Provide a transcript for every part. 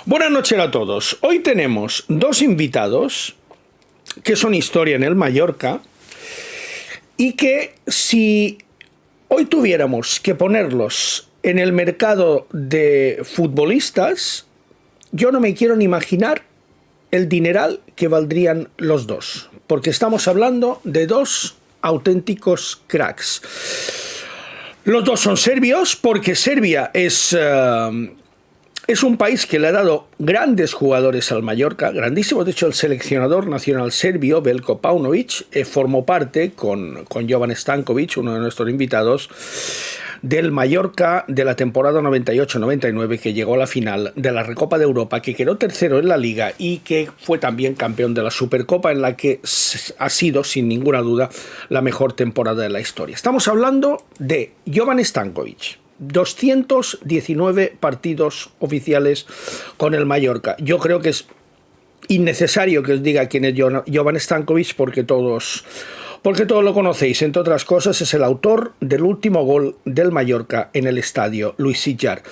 Buenas noches a todos. Hoy tenemos dos invitados que son historia en el Mallorca y que si hoy tuviéramos que ponerlos en el mercado de futbolistas, yo no me quiero ni imaginar el dineral que valdrían los dos, porque estamos hablando de dos auténticos cracks. Los dos son serbios, porque Serbia es un país que le ha dado grandes jugadores al Mallorca, grandísimos. De hecho, el seleccionador nacional serbio, Veljko Paunovic, formó parte con Jovan Stankovic, uno de nuestros invitados, del Mallorca de la temporada 98-99, que llegó a la final de la Recopa de Europa, que quedó tercero en la Liga y que fue también campeón de la Supercopa, en la que ha sido, sin ninguna duda, la mejor temporada de la historia. Estamos hablando de Jovan Stankovic. 219 partidos oficiales con el Mallorca. Yo creo que es innecesario que os diga quién es Jovan Stankovic, porque todos lo conocéis. Entre otras cosas, es el autor del último gol del Mallorca en el estadio Luis Sitjar.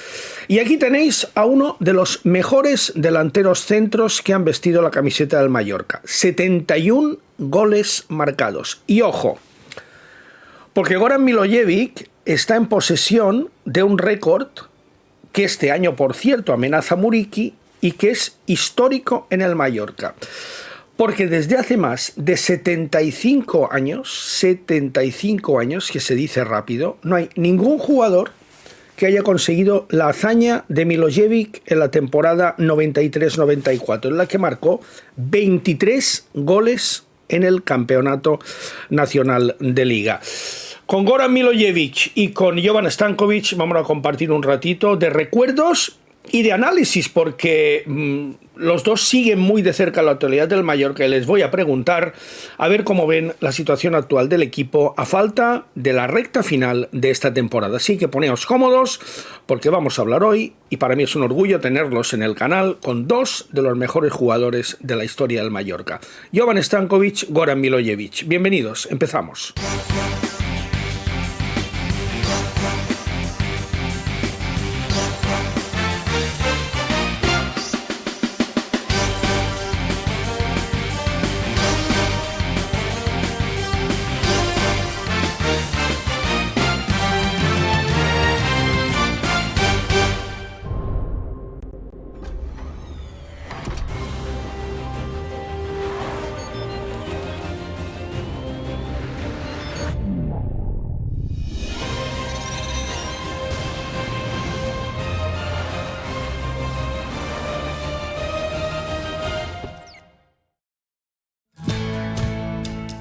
Y aquí tenéis a uno de los mejores delanteros centros que han vestido la camiseta del Mallorca. 71 goles marcados. Y ojo, porque Goran Milojevic está en posesión de un récord que este año, por cierto, amenaza a Muriqui y que es histórico en el Mallorca. Porque desde hace más de 75 años, que se dice rápido, no hay ningún jugador que haya conseguido la hazaña de Milojevic en la temporada 93-94, en la que marcó 23 goles en el campeonato nacional de Liga. Con Goran Milojevic y con Jovan Stankovic vamos a compartir un ratito de recuerdos y de análisis, porque los dos siguen muy de cerca la actualidad del Mallorca y les voy a preguntar a ver cómo ven la situación actual del equipo a falta de la recta final de esta temporada. Así que poneos cómodos, porque vamos a hablar hoy, y para mí es un orgullo tenerlos en el canal, con dos de los mejores jugadores de la historia del Mallorca. Jovan Stankovic, Goran Milojevic. Bienvenidos, empezamos.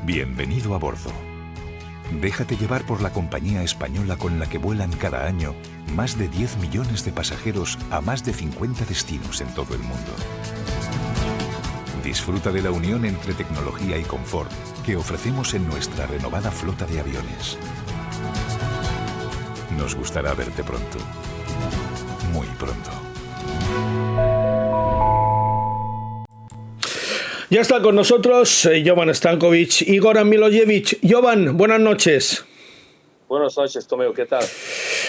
Bienvenido a bordo. Déjate llevar por la compañía española con la que vuelan cada año más de 10 millones de pasajeros a más de 50 destinos en todo el mundo. Disfruta de la unión entre tecnología y confort que ofrecemos en nuestra renovada flota de aviones. Nos gustará verte pronto. Muy pronto. Ya está con nosotros Jovan Stankovic y Goran Milojevic. Jovan, buenas noches. Buenas noches, Tomeo, ¿qué tal?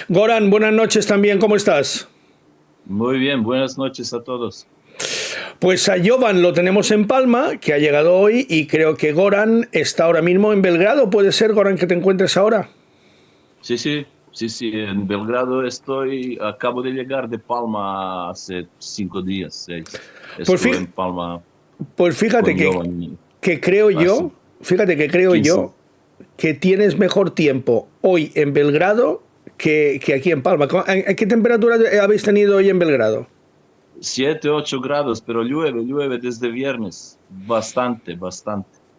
Goran, buenas noches también, ¿cómo estás? Muy bien, buenas noches a todos. Pues a Jovan lo tenemos en Palma, que ha llegado hoy, y creo que Goran está ahora mismo en Belgrado. ¿Puede ser, Goran, que te encuentres ahora? Sí, en Belgrado estoy, acabo de llegar de Palma hace 5 días, 6. Estoy en Palma. Pues fíjate que creo yo, que tienes mejor tiempo hoy en Belgrado que aquí en Palma. ¿A qué temperatura habéis tenido hoy en Belgrado? 7, 8 grados, pero llueve desde viernes. Bastante,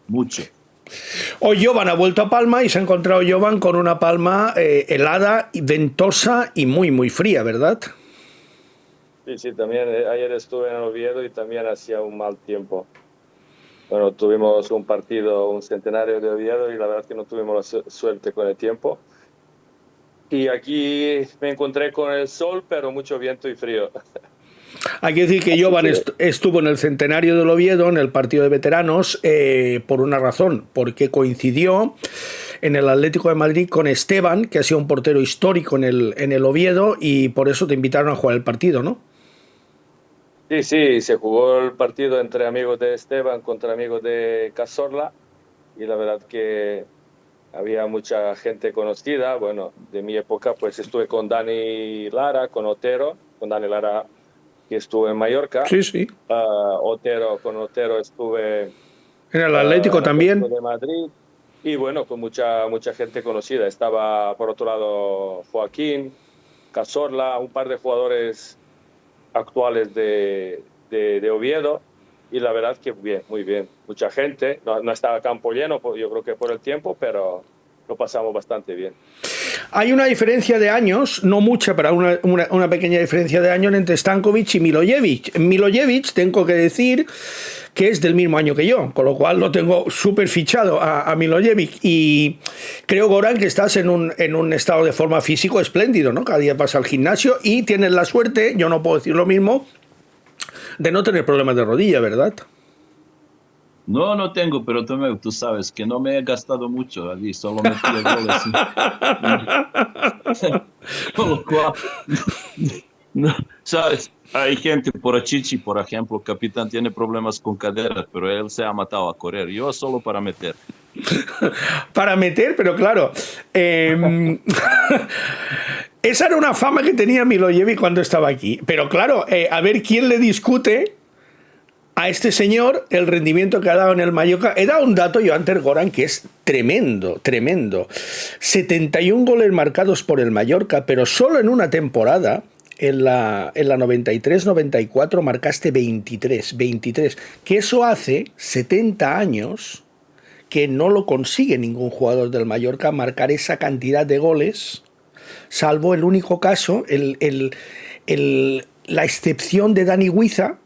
mucho. Hoy Jovan ha vuelto a Palma y se ha encontrado Jovan con una Palma helada, ventosa y muy, muy fría, ¿verdad? Sí, también ayer estuve en Oviedo y también hacía un mal tiempo. Bueno, tuvimos un centenario de Oviedo y la verdad que no tuvimos la suerte con el tiempo. Y aquí me encontré con el sol, pero mucho viento y frío. Hay que decir que Jovan estuvo en el centenario del Oviedo, en el partido de veteranos, por una razón, porque coincidió en el Atlético de Madrid con Esteban, que ha sido un portero histórico en el Oviedo, y por eso te invitaron a jugar el partido, ¿no? Sí, sí, se jugó el partido entre amigos de Esteban contra amigos de Cazorla y la verdad que había mucha gente conocida. Bueno, de mi época pues estuve con Dani Lara, con Dani Lara que estuve en Mallorca. Sí, sí. Con Otero estuve En el Atlético en Atlético también. de Madrid y bueno, con mucha gente conocida. Estaba por otro lado Joaquín, Cazorla, un par de jugadores actuales de Oviedo y la verdad que bien, muy bien. Mucha gente, no estaba campo lleno, yo creo que por el tiempo, pero lo pasamos bastante bien. Hay una diferencia de años, no mucha, pero una pequeña diferencia de años entre Stankovic y Milojevic. Milojevic, tengo que decir que es del mismo año que yo, con lo cual lo tengo súper fichado a Milojevic. Y creo, Goran, que estás en un estado de forma físico espléndido, ¿no? Cada día vas al gimnasio y tienes la suerte, yo no puedo decir lo mismo, de no tener problemas de rodilla, ¿verdad? No, no tengo, pero tú sabes que no me he gastado mucho allí, solo metí goles. Con lo cual, no, sabes, hay gente por Chichi, por ejemplo, capitán tiene problemas con cadera, pero él se ha matado a correr. Yo solo para meter. Para meter, pero claro, esa era una fama que tenía Milojevic cuando estaba aquí. Pero claro, a ver quién le discute a este señor el rendimiento que ha dado en el Mallorca. He dado un dato yo antes, Goran, que es tremendo, tremendo. 71 goles marcados por el Mallorca, pero solo en una temporada, en la 93-94, marcaste 23, que eso hace 70 años que no lo consigue ningún jugador del Mallorca marcar esa cantidad de goles, salvo el único caso, la excepción de Dani Huiza,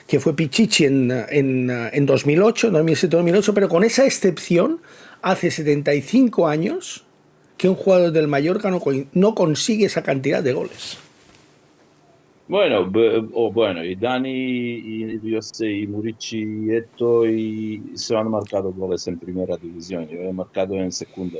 que fue Pichichi en 2008, 2007-2008, pero con esa excepción, hace 75 años que un jugador del Mallorca no consigue esa cantidad de goles. Bueno, y Dani, y yo sé, y Murici, y Eto, y se han marcado goles en primera división, yo he marcado en segunda.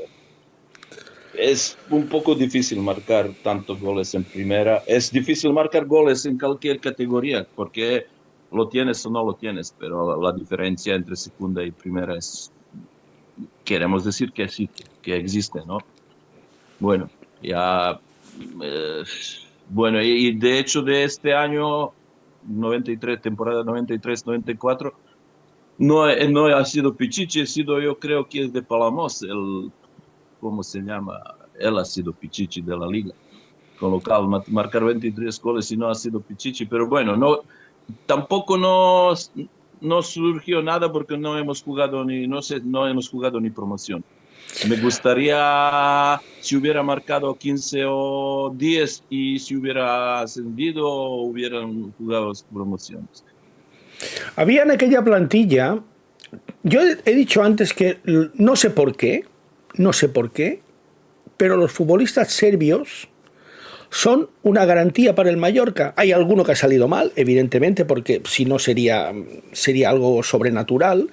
Es un poco difícil marcar tantos goles en primera. Es difícil marcar goles en cualquier categoría, porque lo tienes o no lo tienes, pero la diferencia entre segunda y primera es, queremos decir que sí, que existe, ¿no? Bueno, ya, eh, bueno, y de hecho de este año, 93, temporada 93-94, no ha sido Pichichi, ha sido yo creo que es de Palamos, ¿cómo se llama? Él ha sido Pichichi de la liga. Con lo cual, marcar 23 goles y no ha sido Pichichi, pero bueno, tampoco no surgió nada porque no hemos jugado no hemos jugado ni promoción. Me gustaría si hubiera marcado 15 o 10 y si hubiera ascendido hubieran jugado promociones. Había en aquella plantilla, yo he dicho antes que no sé por qué, pero los futbolistas serbios son una garantía para el Mallorca. Hay alguno que ha salido mal, evidentemente, porque si no sería algo sobrenatural,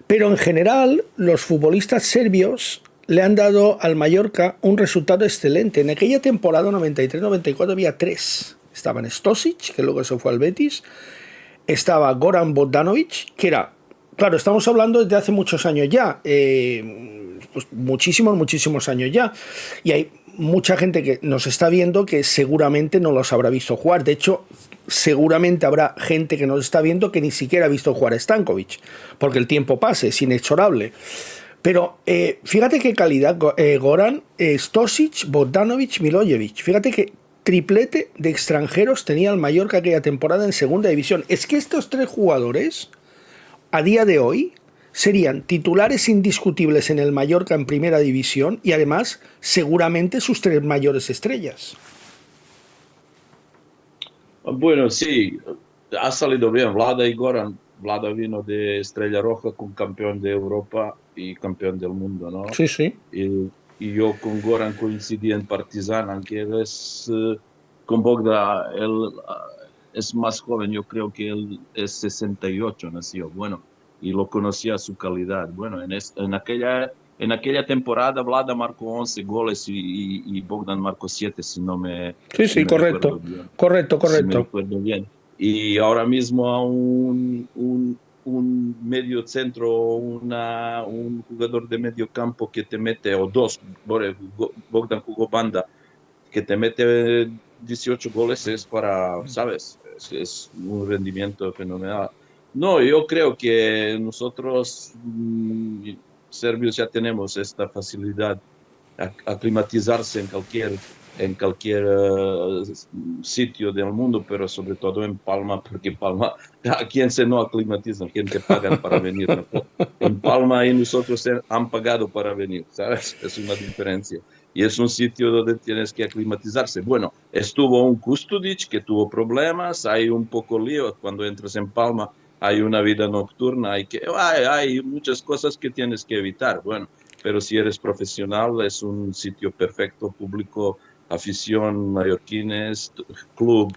pero en general los futbolistas serbios le han dado al Mallorca un resultado excelente. En aquella temporada 93-94 había 3. Estaban Stosic, que luego se fue al Betis, estaba Goran Bogdanovic, que era, claro, estamos hablando desde hace muchos años ya, pues muchísimos años ya, y hay mucha gente que nos está viendo que seguramente no los habrá visto jugar. De hecho, seguramente habrá gente que nos está viendo que ni siquiera ha visto jugar a Stankovic, porque el tiempo pasa, es inexorable. Pero fíjate qué calidad, Goran, Stosic, Bogdanovic, Milojevic. Fíjate qué triplete de extranjeros tenía el Mallorca aquella temporada en segunda división. Es que estos 3 jugadores, a día de hoy, serían titulares indiscutibles en el Mallorca en primera división y además seguramente sus 3 mayores estrellas. Bueno, sí, ha salido bien Vlada y Goran. Vlada vino de Estrella Roja con campeón de Europa y campeón del mundo, ¿no? Sí, sí. Y yo con Goran coincidí en Partizan, aunque él es con Bogda, él es más joven, yo creo que él es 68, nació, bueno, y lo conocía su calidad. Bueno, en aquella temporada Vlada marcó 11 goles y Bogdan marcó 7, si no me, Sí, si sí, me recuerdo correcto. bien. Correcto. Si me recuerdo bien. y ahora mismo a un medio centro, un jugador de medio campo que te mete, o dos, Bogdan jugó banda, que te mete 18 goles es para, ¿sabes? Es un rendimiento fenomenal. No, yo creo que nosotros, serbios, ya tenemos esta facilidad a aclimatizarse en cualquier sitio del mundo, pero sobre todo en Palma, porque Palma, ¿a quién se no aclimatiza? ¿A quién te pagan para venir? ¿No? En Palma y nosotros han pagado para venir, ¿sabes? Es una diferencia. Y es un sitio donde tienes que aclimatizarse. Bueno, estuvo un Kusturić que tuvo problemas, hay un poco lío cuando entras en Palma, hay una vida nocturna, hay muchas cosas que tienes que evitar. Bueno, pero si eres profesional es un sitio perfecto, público, afición, mallorquines, club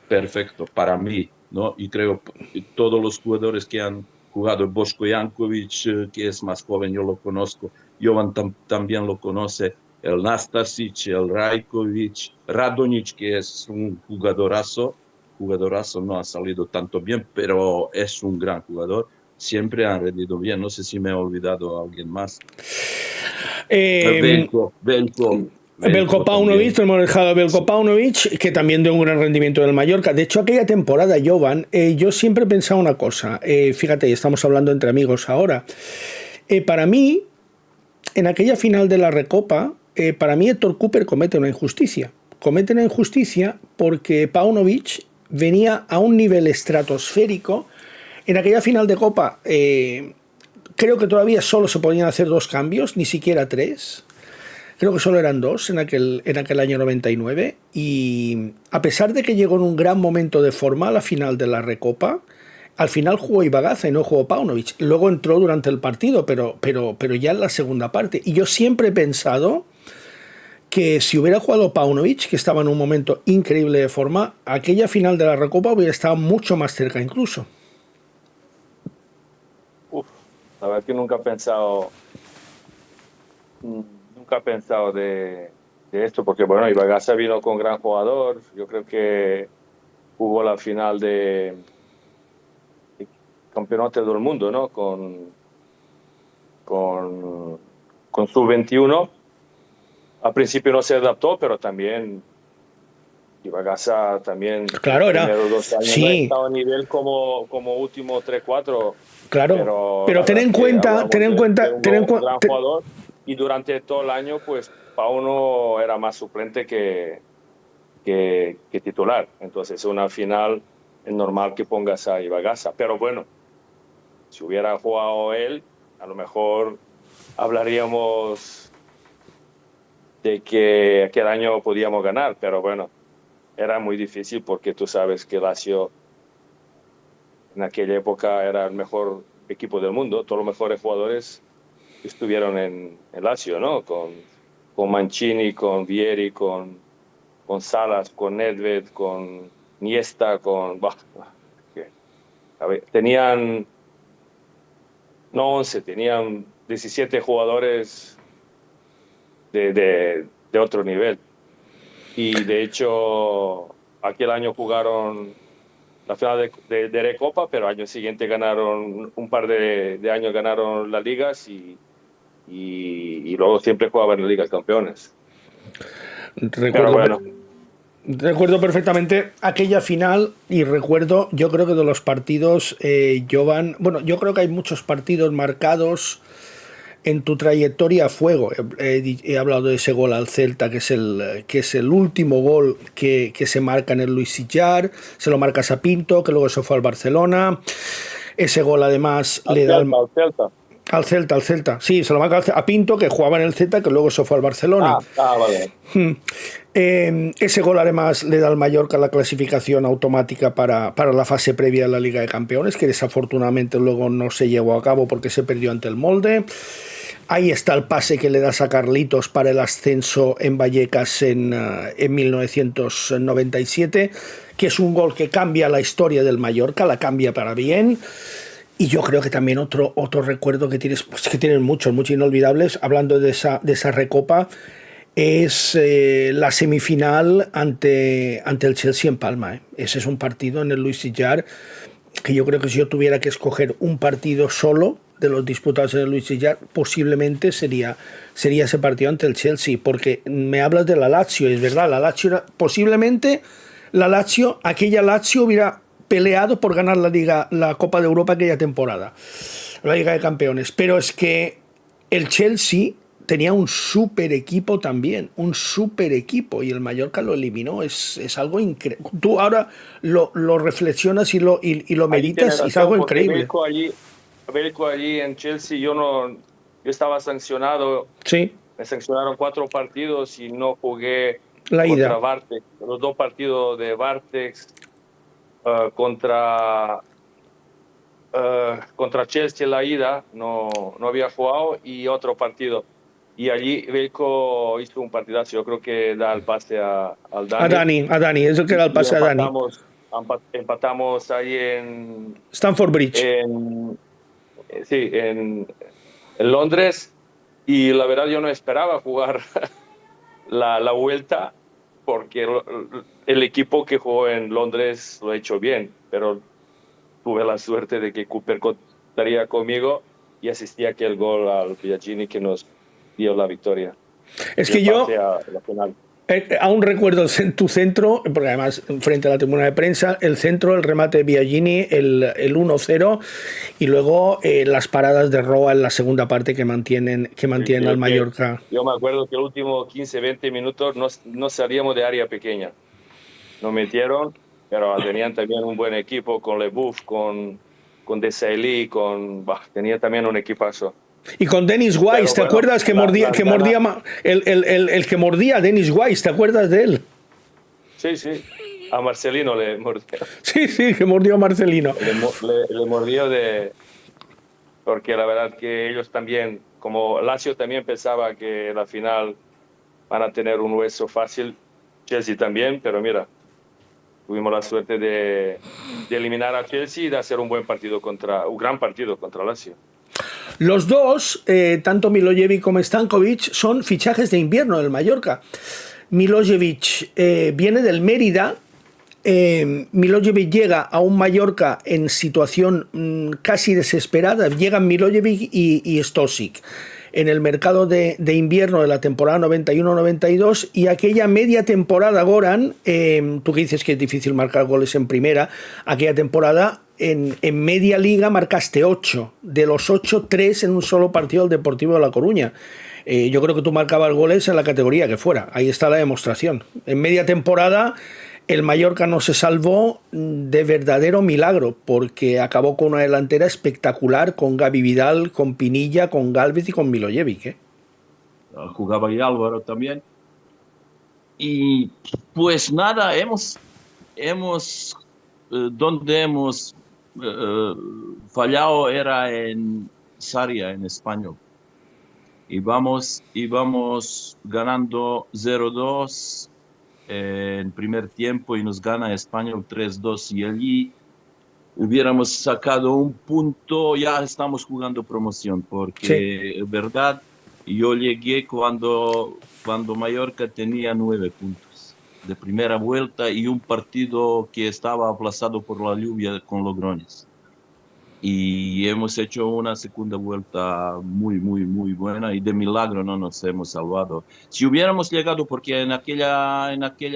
perfecto para mí, ¿no? Y creo que todos los jugadores que han jugado, Boško Janković, que es más joven, yo lo conozco, Jovan también lo conoce, el Nastasić, el Rajković, Radonjić, que es un jugadorazo, no ha salido tanto bien, pero es un gran jugador, siempre han rendido bien, no sé si me he olvidado a alguien más. Veljko Veljko Paunović, hemos dejado a Veljko Paunović, que también de un gran rendimiento del Mallorca. De hecho, aquella temporada, Jovan, yo siempre he pensado una cosa, fíjate, estamos hablando entre amigos ahora. Para mí, en aquella final de la Recopa, para mí Héctor Cooper comete una injusticia. Comete una injusticia porque Paunović venía a un nivel estratosférico. En aquella final de Copa, creo que todavía solo se podían hacer 2 cambios, ni siquiera 3. Creo que solo eran 2 en aquel año 99. Y a pesar de que llegó en un gran momento de forma a la final de la Recopa, al final jugó Ibagaza y no jugó Paunović. Luego entró durante el partido, pero ya en la segunda parte. Y yo siempre he pensado que si hubiera jugado Paunović, que estaba en un momento increíble de forma, aquella final de la Recopa hubiera estado mucho más cerca incluso. La verdad que nunca he pensado de esto, porque bueno, Ibagaza vino con gran jugador, yo creo que jugó la final de campeonato del mundo, ¿no? Con su 21. Al principio no se adaptó, pero también Ibagaza también, claro, era, los 2 años sí, no ha estado a nivel como último 3-4. Claro, pero ten en cuenta, gran jugador, y durante todo el año, pues Pauno era más suplente que titular. Entonces, una final es normal que pongas a Ibagaza. Pero bueno, si hubiera jugado él, a lo mejor hablaríamos de que aquel año podíamos ganar. Pero bueno, era muy difícil porque tú sabes que Lazio en aquella época era el mejor equipo del mundo. Todos los mejores jugadores estuvieron en Lazio, ¿no? Con Mancini, con Vieri, con Salas, con Nedved, con Niesta, tenían, no 11, tenían 17 jugadores de otro nivel. Y de hecho, aquel año jugaron la final de Recopa, pero año siguiente ganaron, un par de años ganaron las ligas y luego siempre jugaban en las ligas campeones. Recuerdo perfectamente aquella final y recuerdo, yo creo que de los partidos, Jovan, bueno, yo creo que hay muchos partidos marcados en tu trayectoria a fuego. He hablado de ese gol al Celta, que es el último gol que se marca en el Luis Sillar, se lo marcas a Pinto, que luego se fue al Barcelona. Ese gol además le da al Celta. Sí, se lo marca a Pinto, que jugaba en el Celta, que luego se fue al Barcelona. Vale. Ese gol además le da al Mallorca la clasificación automática para la fase previa de la Liga de Campeones, que desafortunadamente luego no se llevó a cabo porque se perdió ante el Molde. Ahí está el pase que le das a Carlitos para el ascenso en Vallecas en 1997, que es un gol que cambia la historia del Mallorca, la cambia para bien. Y yo creo que también otro recuerdo que tienes, pues que tienes muchos inolvidables, hablando de esa Recopa, es la semifinal ante el Chelsea en Palma. Ese es un partido en el Luis Sillar que yo creo que si yo tuviera que escoger un partido solo de los disputados en el Luis Sillar, posiblemente sería ese partido ante el Chelsea, porque me hablas de la Lazio, es verdad, la Lazio posiblemente aquella Lazio hubiera peleado por ganar la Copa de Europa aquella temporada, la Liga de Campeones, pero es que el Chelsea tenía un super equipo también, un super equipo, y el Mallorca lo eliminó. Es algo increíble. Tú ahora lo reflexionas y lo meditas y es algo increíble. Belko allí en Chelsea, yo estaba sancionado. Sí. Me sancionaron 4 partidos y no jugué la contra ida. Vartex. Los 2 partidos de Vartex contra Chelsea la ida no había jugado, y otro partido. Y allí Belko hizo un partidazo. Yo creo que da el pase al Dani. A Dani, eso que era el pase a Dani. Empatamos ahí en Stamford Bridge. En Londres. Y la verdad yo no esperaba jugar la vuelta, porque el equipo que jugó en Londres lo ha hecho bien, pero tuve la suerte de que Cooper estaría conmigo y asistía aquí el gol al Biagini que nos dio la victoria. Es que yo aún recuerdo tu centro, porque además frente a la tribuna de prensa, el centro, el remate de Biagini, el 1-0, y luego las paradas de Roa en la segunda parte que mantienen al Mallorca. Yo me acuerdo que el último 15-20 minutos no salíamos de área pequeña. Nos metieron, pero tenían también un buen equipo con Leboeuf, con Desailly, tenía también un equipazo. Y con Dennis Wise, ¿te acuerdas que mordía el que mordía a Dennis Wise? ¿Te acuerdas de él? Sí. A Marcelino le mordió. Sí, que mordió a Marcelino. Le mordió porque la verdad que ellos también, como Lazio también pensaba que la final van a tener un hueso fácil, Chelsea también, pero mira, tuvimos la suerte de eliminar a Chelsea y de hacer un gran partido contra Lazio. Los dos, tanto Milojevic como Stankovic, son fichajes de invierno del Mallorca. Milojevic viene del Mérida. Milojevic llega a un Mallorca en situación casi desesperada. Llegan Milojevic y Stosic en el mercado de invierno de la temporada 91-92, y aquella media temporada, Goran, tú que dices que es difícil marcar goles en primera, aquella temporada en media liga marcaste 8, de los 8, 3 en un solo partido del Deportivo de La Coruña. Yo creo que tú marcabas goles en la categoría que fuera, ahí está la demostración. En media temporada el Mallorca no se salvó de verdadero milagro, porque acabó con una delantera espectacular, con Gavi Vidal, con Pinilla, con Gálvez y con Milojevic. Jugaba ahí Álvaro también. Y pues nada, donde hemos fallado era en Sarria, en español. Íbamos ganando 0-2 en primer tiempo y nos gana Español 3-2, y allí hubiéramos sacado un punto, ya estamos jugando promoción, porque es verdad, yo llegué cuando Mallorca tenía 9 puntos de primera vuelta y un partido que estaba aplazado por la lluvia con Logroñés. Y hemos hecho una segunda vuelta muy buena, y de milagro no nos hemos salvado. Si hubiéramos llegado, porque en aquella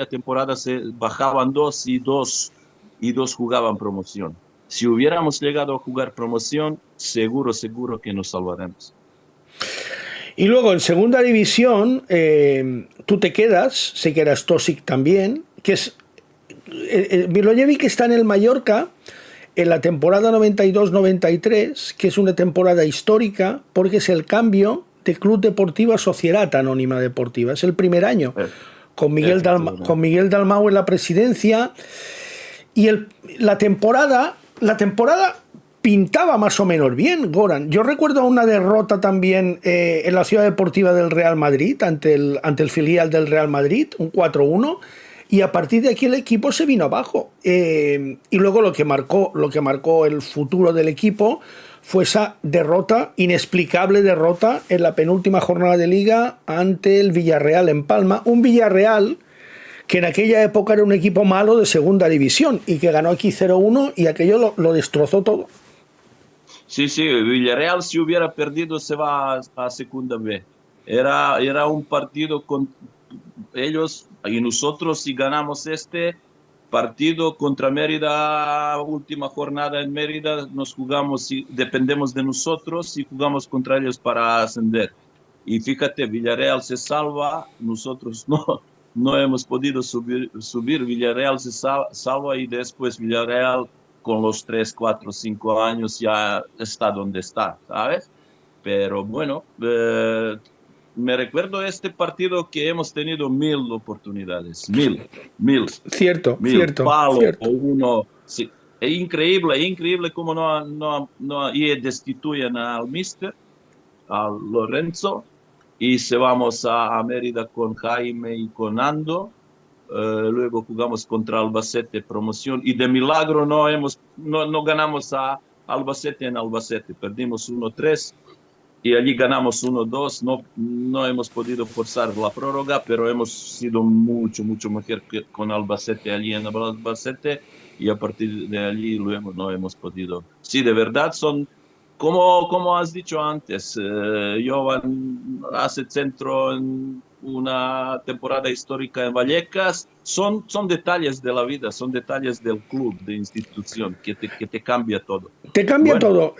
temporada se bajaban 2 y 2 jugaban promoción. Si hubiéramos llegado a jugar promoción, seguro que nos salvaremos. Y luego en segunda división, tú te quedas, sé que eras Stosic también, que es Milojevic, está en el Mallorca en la temporada 92-93, que es una temporada histórica porque es el cambio de Club Deportivo a Sociedad Anónima Deportiva. Es el primer año, con Miguel Dalmau en la presidencia, y la temporada pintaba más o menos bien, Goran. Yo recuerdo una derrota también en la Ciudad Deportiva del Real Madrid, ante el filial del Real Madrid, un 4-1, y a partir de aquí el equipo se vino abajo. Y luego lo que marcó el futuro del equipo fue esa derrota, inexplicable derrota en la penúltima jornada de Liga ante el Villarreal en Palma. Un Villarreal que en aquella época era un equipo malo de segunda división y que ganó aquí 0-1 y aquello lo destrozó todo. Sí, sí, Villarreal si hubiera perdido se va a segunda B. Era un partido con ellos y nosotros si ganamos este partido contra Mérida, última jornada en Mérida, nos jugamos y dependemos de nosotros y jugamos contra ellos para ascender. Y fíjate, Villarreal se salva, nosotros no hemos podido subir, Villarreal se salva y después Villarreal con los 3, 4, 5 años ya está donde está, ¿sabes? Pero bueno, me recuerdo este partido que hemos tenido 1000 oportunidades, Cierto, mil, cierto, palo o cierto. uno. Sí. Es increíble cómo y destituyen al mister, a Lorenzo, y se vamos a Mérida con Jaime y con Ando. Luego jugamos contra Albacete promoción y de milagro no ganamos a Albacete en Albacete, perdimos 1-3 y allí ganamos 1-2. No hemos podido forzar la prórroga, pero hemos sido mucho mejor que con Albacete allí en Albacete y a partir de allí luego no hemos podido. Sí, de verdad son, como has dicho antes, Jovan hace centro en una temporada histórica en Vallecas. Son detalles de la vida, son detalles del club, de institución, que te cambia todo. Te cambia Bueno, todo.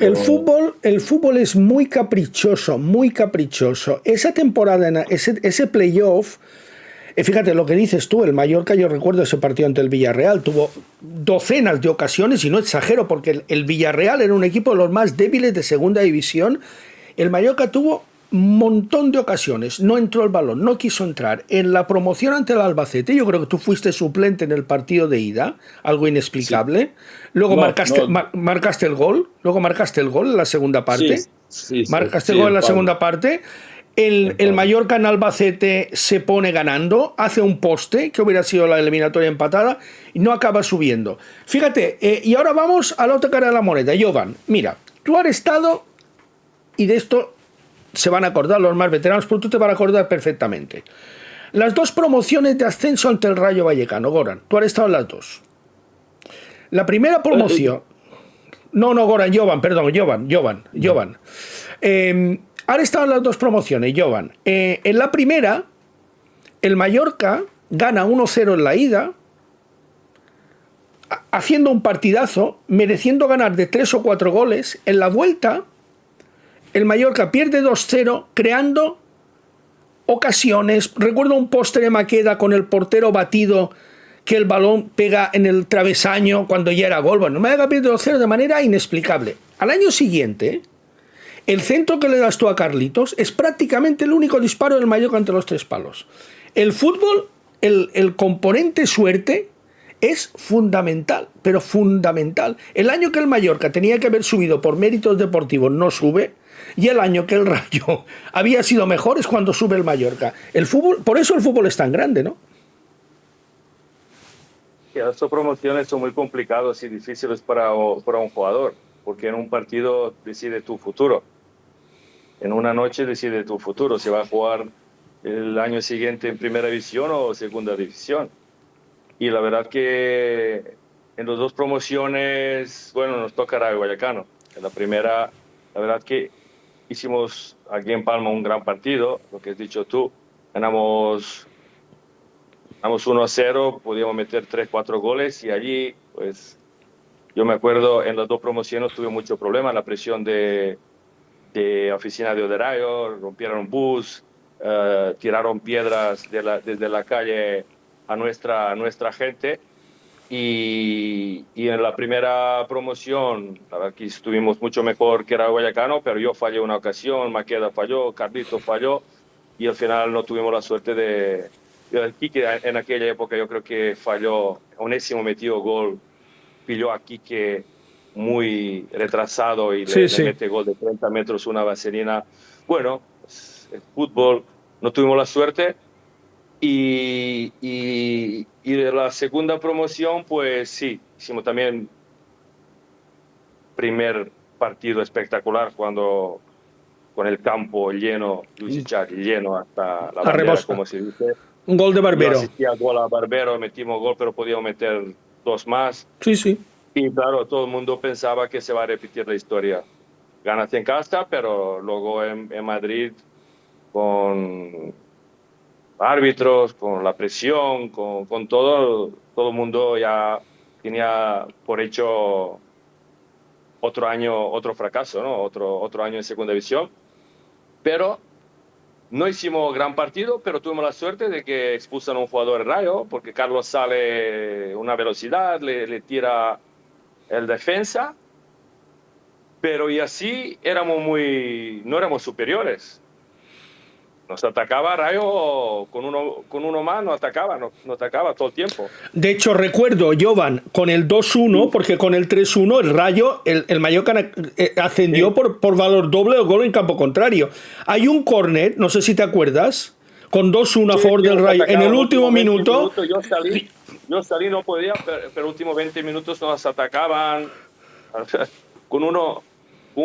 El fútbol es muy caprichoso, muy caprichoso. Esa temporada, ese playoff, fíjate lo que dices tú, el Mallorca, yo recuerdo ese partido ante el Villarreal, tuvo docenas de ocasiones, y no exagero, porque el Villarreal era un equipo de los más débiles de segunda división. El Mallorca tuvo un montón de ocasiones, no entró el balón, no quiso entrar. En la promoción ante el Albacete, yo creo que tú fuiste suplente en el partido de ida, algo sí. inexplicable. Luego No, marcaste, no, marcaste el gol, en la segunda sí, parte. sí, sí, Marcaste el sí, gol en en la Palma, segunda parte. El Palma. Mallorca en Albacete se pone ganando, hace un poste, que hubiera sido la eliminatoria empatada, y no acaba subiendo. Fíjate, y ahora vamos a la otra cara de la moneda. Jovan, mira, tú has estado, y de esto se van a acordar los más veteranos, pero tú te vas a acordar perfectamente. Las dos promociones de ascenso ante el Rayo Vallecano, Goran, tú has estado en las dos. La primera promoción... No, Goran, Jovan. Han estado en las dos promociones, Jovan. En la primera, el Mallorca gana 1-0 en la ida, haciendo un partidazo, mereciendo ganar de 3 o 4 goles. En la vuelta, el Mallorca pierde 2-0, creando ocasiones. Recuerdo un poste de Maqueda con el portero batido, que el balón pega en el travesaño cuando ya era gol. Bueno, el Mallorca pierde 2-0 de manera inexplicable. Al año siguiente, el centro que le das tú a Carlitos es prácticamente el único disparo del Mallorca ante los 3 palos. El fútbol, el componente suerte es fundamental, pero fundamental. El año que el Mallorca tenía que haber subido por méritos deportivos no sube, y el año que el Rayo había sido mejor es cuando sube el Mallorca. El fútbol, por eso el fútbol es tan grande, ¿no? Y estas promociones son muy complicadas y difíciles para un jugador, porque en un partido decide tu futuro. En una noche decide tu futuro, si va a jugar el año siguiente en primera división o segunda división. Y la verdad que en las dos promociones, bueno, nos toca Rayo Vallecano. En la primera, la verdad que hicimos aquí en Palma un gran partido, lo que has dicho tú. Ganamos 1-0, podíamos meter 3, 4 goles y allí, pues, yo me acuerdo en las dos promociones tuve mucho problema, la presión de aficionados de Rayo, rompieron un bus, tiraron piedras desde la calle a nuestra gente. Y en la primera promoción, la verdad que estuvimos mucho mejor que Rayo Vallecano, pero yo fallé una ocasión, Maqueda falló, Carlito falló, y al final no tuvimos la suerte de Quique en aquella época yo creo que falló, Onésimo metió gol, pilló a Quique muy retrasado y Sí, le sí. mete gol de 30 metros, una vaselina. Bueno, pues, el fútbol no tuvimos la suerte. Y de la segunda promoción, pues sí, hicimos también partido espectacular cuando con el campo lleno, lleno hasta la bandera, como se dice. Un gol de Barbero. Yo asistí al gol a Barbero, metimos gol, pero podíamos meter 2 más. Sí, sí. Y claro, todo el mundo pensaba que se va a repetir la historia. Ganas en casa, pero luego en Madrid, con árbitros, con la presión, con todo el mundo ya tenía por hecho otro año, otro fracaso, ¿no? Otro año en segunda división. Pero no hicimos gran partido, pero tuvimos la suerte de que expulsan a un jugador Rayo, porque Carlos sale una velocidad, le tira el defensa, pero y así no éramos superiores. Nos atacaba Rayo con uno más, nos atacaba todo el tiempo. De hecho, recuerdo, Jovan, con el 2-1, porque con el 3-1 el Rayo, el Mallorca ascendió por valor doble o gol en campo contrario. Hay un córner, no sé si te acuerdas, con 2-1 a favor del Rayo. En el último minuto... Yo salí, no podía, pero últimos 20 minutos nos atacaban. Con un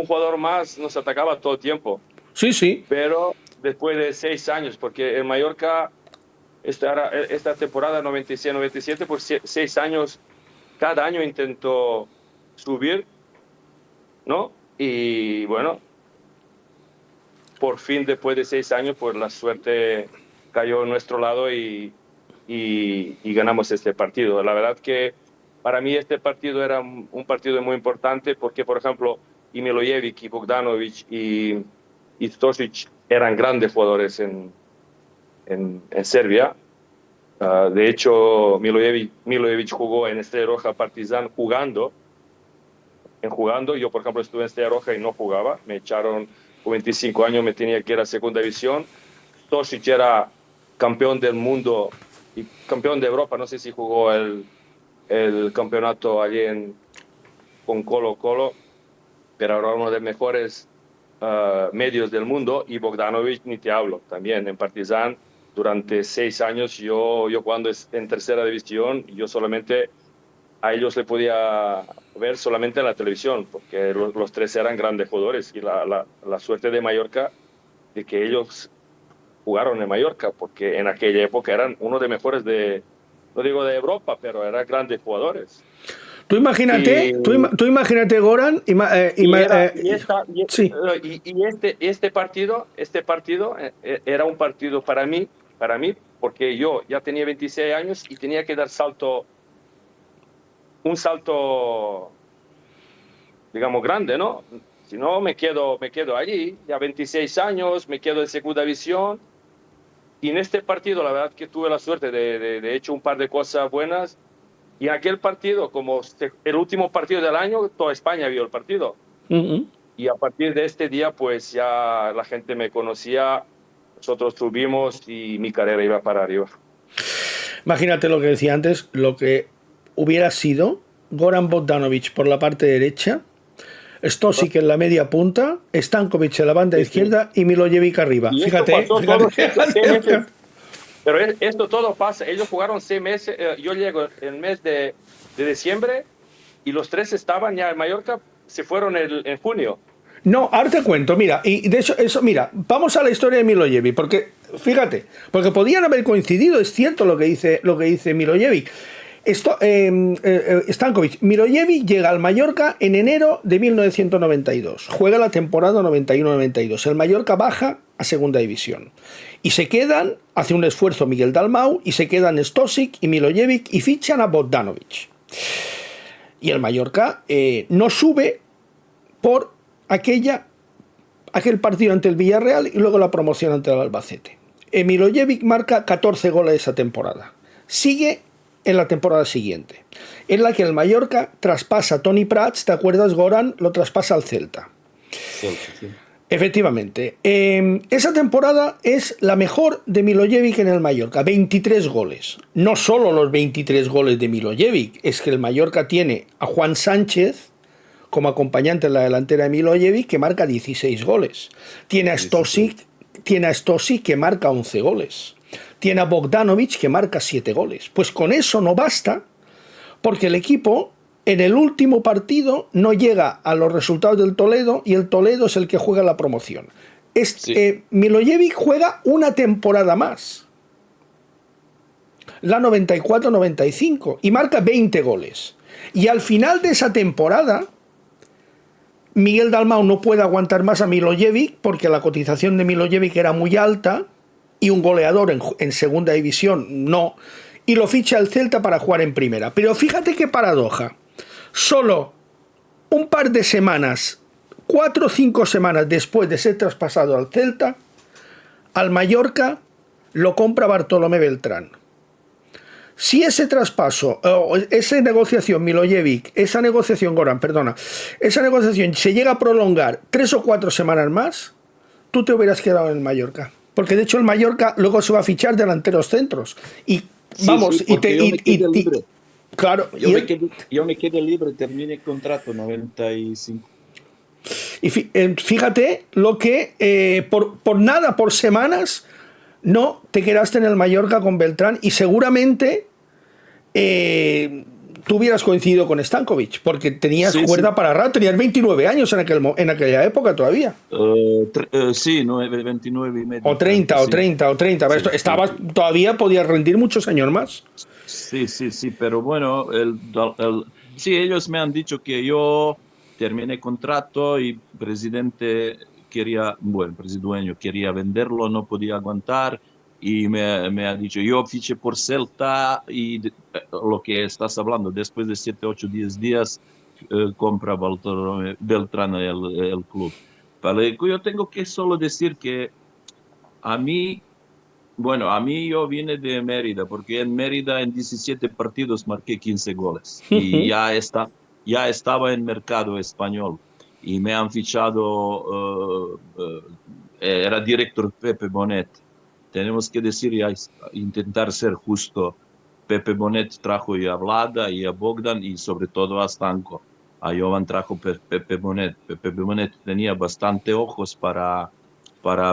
jugador más nos atacaba todo el tiempo. Sí, sí. Pero después de 6 años, porque el Mallorca, esta temporada 96-97, por 6 años, cada año intentó subir, ¿no? Y bueno, por fin, después de 6 años, pues la suerte cayó a nuestro lado y ganamos este partido. La verdad que para mí este partido era un partido muy importante porque, por ejemplo, y Milojevic y Bogdanovic y Stosic eran grandes jugadores en Serbia. De hecho, Milojevic jugó en Estrella Roja Partizan jugando. Yo, por ejemplo, estuve en Estrella Roja y no jugaba. Me echaron con 25 años, me tenía que ir a segunda división. Stosic era campeón del mundo y campeón de Europa. No sé si jugó el campeonato allí con Colo-Colo, pero era uno de los mejores medios del mundo. Y Bogdanovic, ni te hablo, también en Partizan durante 6 años. Yo jugando en tercera división, yo solamente a ellos le podía ver solamente en la televisión, porque los 3 eran grandes jugadores. Y la suerte de Mallorca de que ellos jugaron en Mallorca, porque en aquella época eran uno de mejores no digo de Europa, pero eran grandes jugadores. Tú imagínate, Goran, este partido era un partido para mí, porque yo ya tenía 26 años y tenía que dar un salto, digamos, grande, ¿no? Si no, me quedo allí, ya 26 años, me quedo en segunda división. Y en este partido, la verdad que tuve la suerte de hecho un par de cosas buenas. Y en aquel partido, como el último partido del año, toda España vio el partido. Uh-huh. Y a partir de este día, pues ya la gente me conocía, nosotros subimos y mi carrera iba para arriba. Imagínate lo que decía antes, lo que hubiera sido Goran Bogdanovic por la parte derecha, Stosic en la media punta, Stankovic en la banda izquierda y Milojevic arriba. Y fíjate. Pero esto todo pasa. Ellos jugaron 6 meses. Yo llego el mes de diciembre y los 3 estaban ya en Mallorca. Se fueron en junio. No, ahora te cuento, mira, y de eso, mira, vamos a la historia de Milojevic, porque, fíjate, porque podían haber coincidido, es cierto lo que dice Milojevic. Stankovic. Milojevic llega al Mallorca en enero de 1992. Juega la temporada 91-92. El Mallorca baja a segunda división. Y se quedan, hace un esfuerzo Miguel Dalmau, y se quedan Stosic y Milojevic y fichan a Bogdanovic. Y el Mallorca no sube por aquel partido ante el Villarreal y luego la promoción ante el Albacete. Milojevic marca 14 goles esa temporada. Sigue en la temporada siguiente, en la que el Mallorca traspasa a Toni Prats, ¿te acuerdas, Goran? Lo traspasa al Celta. Sí. Efectivamente. Esa temporada es la mejor de Milojevic en el Mallorca, 23 goles. No solo los 23 goles de Milojevic, es que el Mallorca tiene a Juan Sánchez como acompañante en la delantera de Milojevic, que marca 16 goles. Tiene a Stosic que marca 11 goles. Tiene a Bogdanovic que marca 7 goles. Pues con eso no basta, porque el equipo en el último partido no llega a los resultados del Toledo y el Toledo es el que juega la promoción. Milojevic juega una temporada más, la 94-95, y marca 20 goles. Y al final de esa temporada, Miguel Dalmau no puede aguantar más a Milojevic porque la cotización de Milojevic era muy alta y un goleador en segunda división no, y lo ficha el Celta para jugar en primera. Pero fíjate qué paradoja. Solo un par de semanas, 4 o 5 semanas después de ser traspasado al Celta, al Mallorca lo compra Bartolomé Beltrán. Si ese traspaso, esa negociación Milojevic, esa negociación se llega a prolongar 3 o 4 semanas más, tú te hubieras quedado en el Mallorca. Porque de hecho el Mallorca luego se va a fichar delanteros centros. Y vamos, claro, yo me quedé libre, terminé el contrato 95. Y fíjate lo que por nada, por semanas, no te quedaste en el Mallorca con Beltrán y seguramente tú hubieras coincidido con Stankovic, porque tenías cuerda para rato, tenías 29 años en aquella época todavía. Sí, 29 y medio. O 30. Todavía podías rendir muchos años más. Sí, pero bueno, sí, ellos me han dicho que yo terminé contrato y presidente dueño quería venderlo, no podía aguantar y me ha dicho, yo fiché por Celta y lo que estás hablando, después de 7, 8, 10 días compra Beltrán el club. Vale, yo tengo que solo decir que a mí yo vine de Mérida, porque en Mérida en 17 partidos marqué 15 goles y ya estaba en mercado español y me han fichado, era director Pepe Bonet. Tenemos que decir y intentar ser justo. Pepe Bonet trajo a Vlada y a Bogdan y sobre todo a Stanko. A Jovan trajo Pepe Bonet. Pepe Bonet tenía bastante ojos para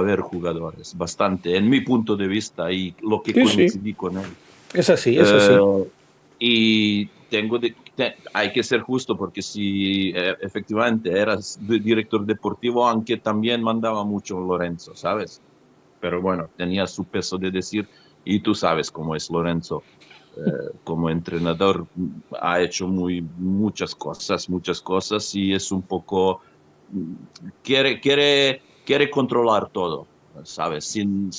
ver jugadores, bastante, en mi punto de vista y lo que coincidí con él. Es así. Y hay que ser justo porque si efectivamente eras director deportivo, aunque también mandaba mucho Lorenzo, ¿sabes? Pero bueno, tenía su peso de decir, y tú sabes cómo es Lorenzo. Como entrenador ha hecho muchas cosas y es un poco, quiere controlar todo, ¿sabes? Sin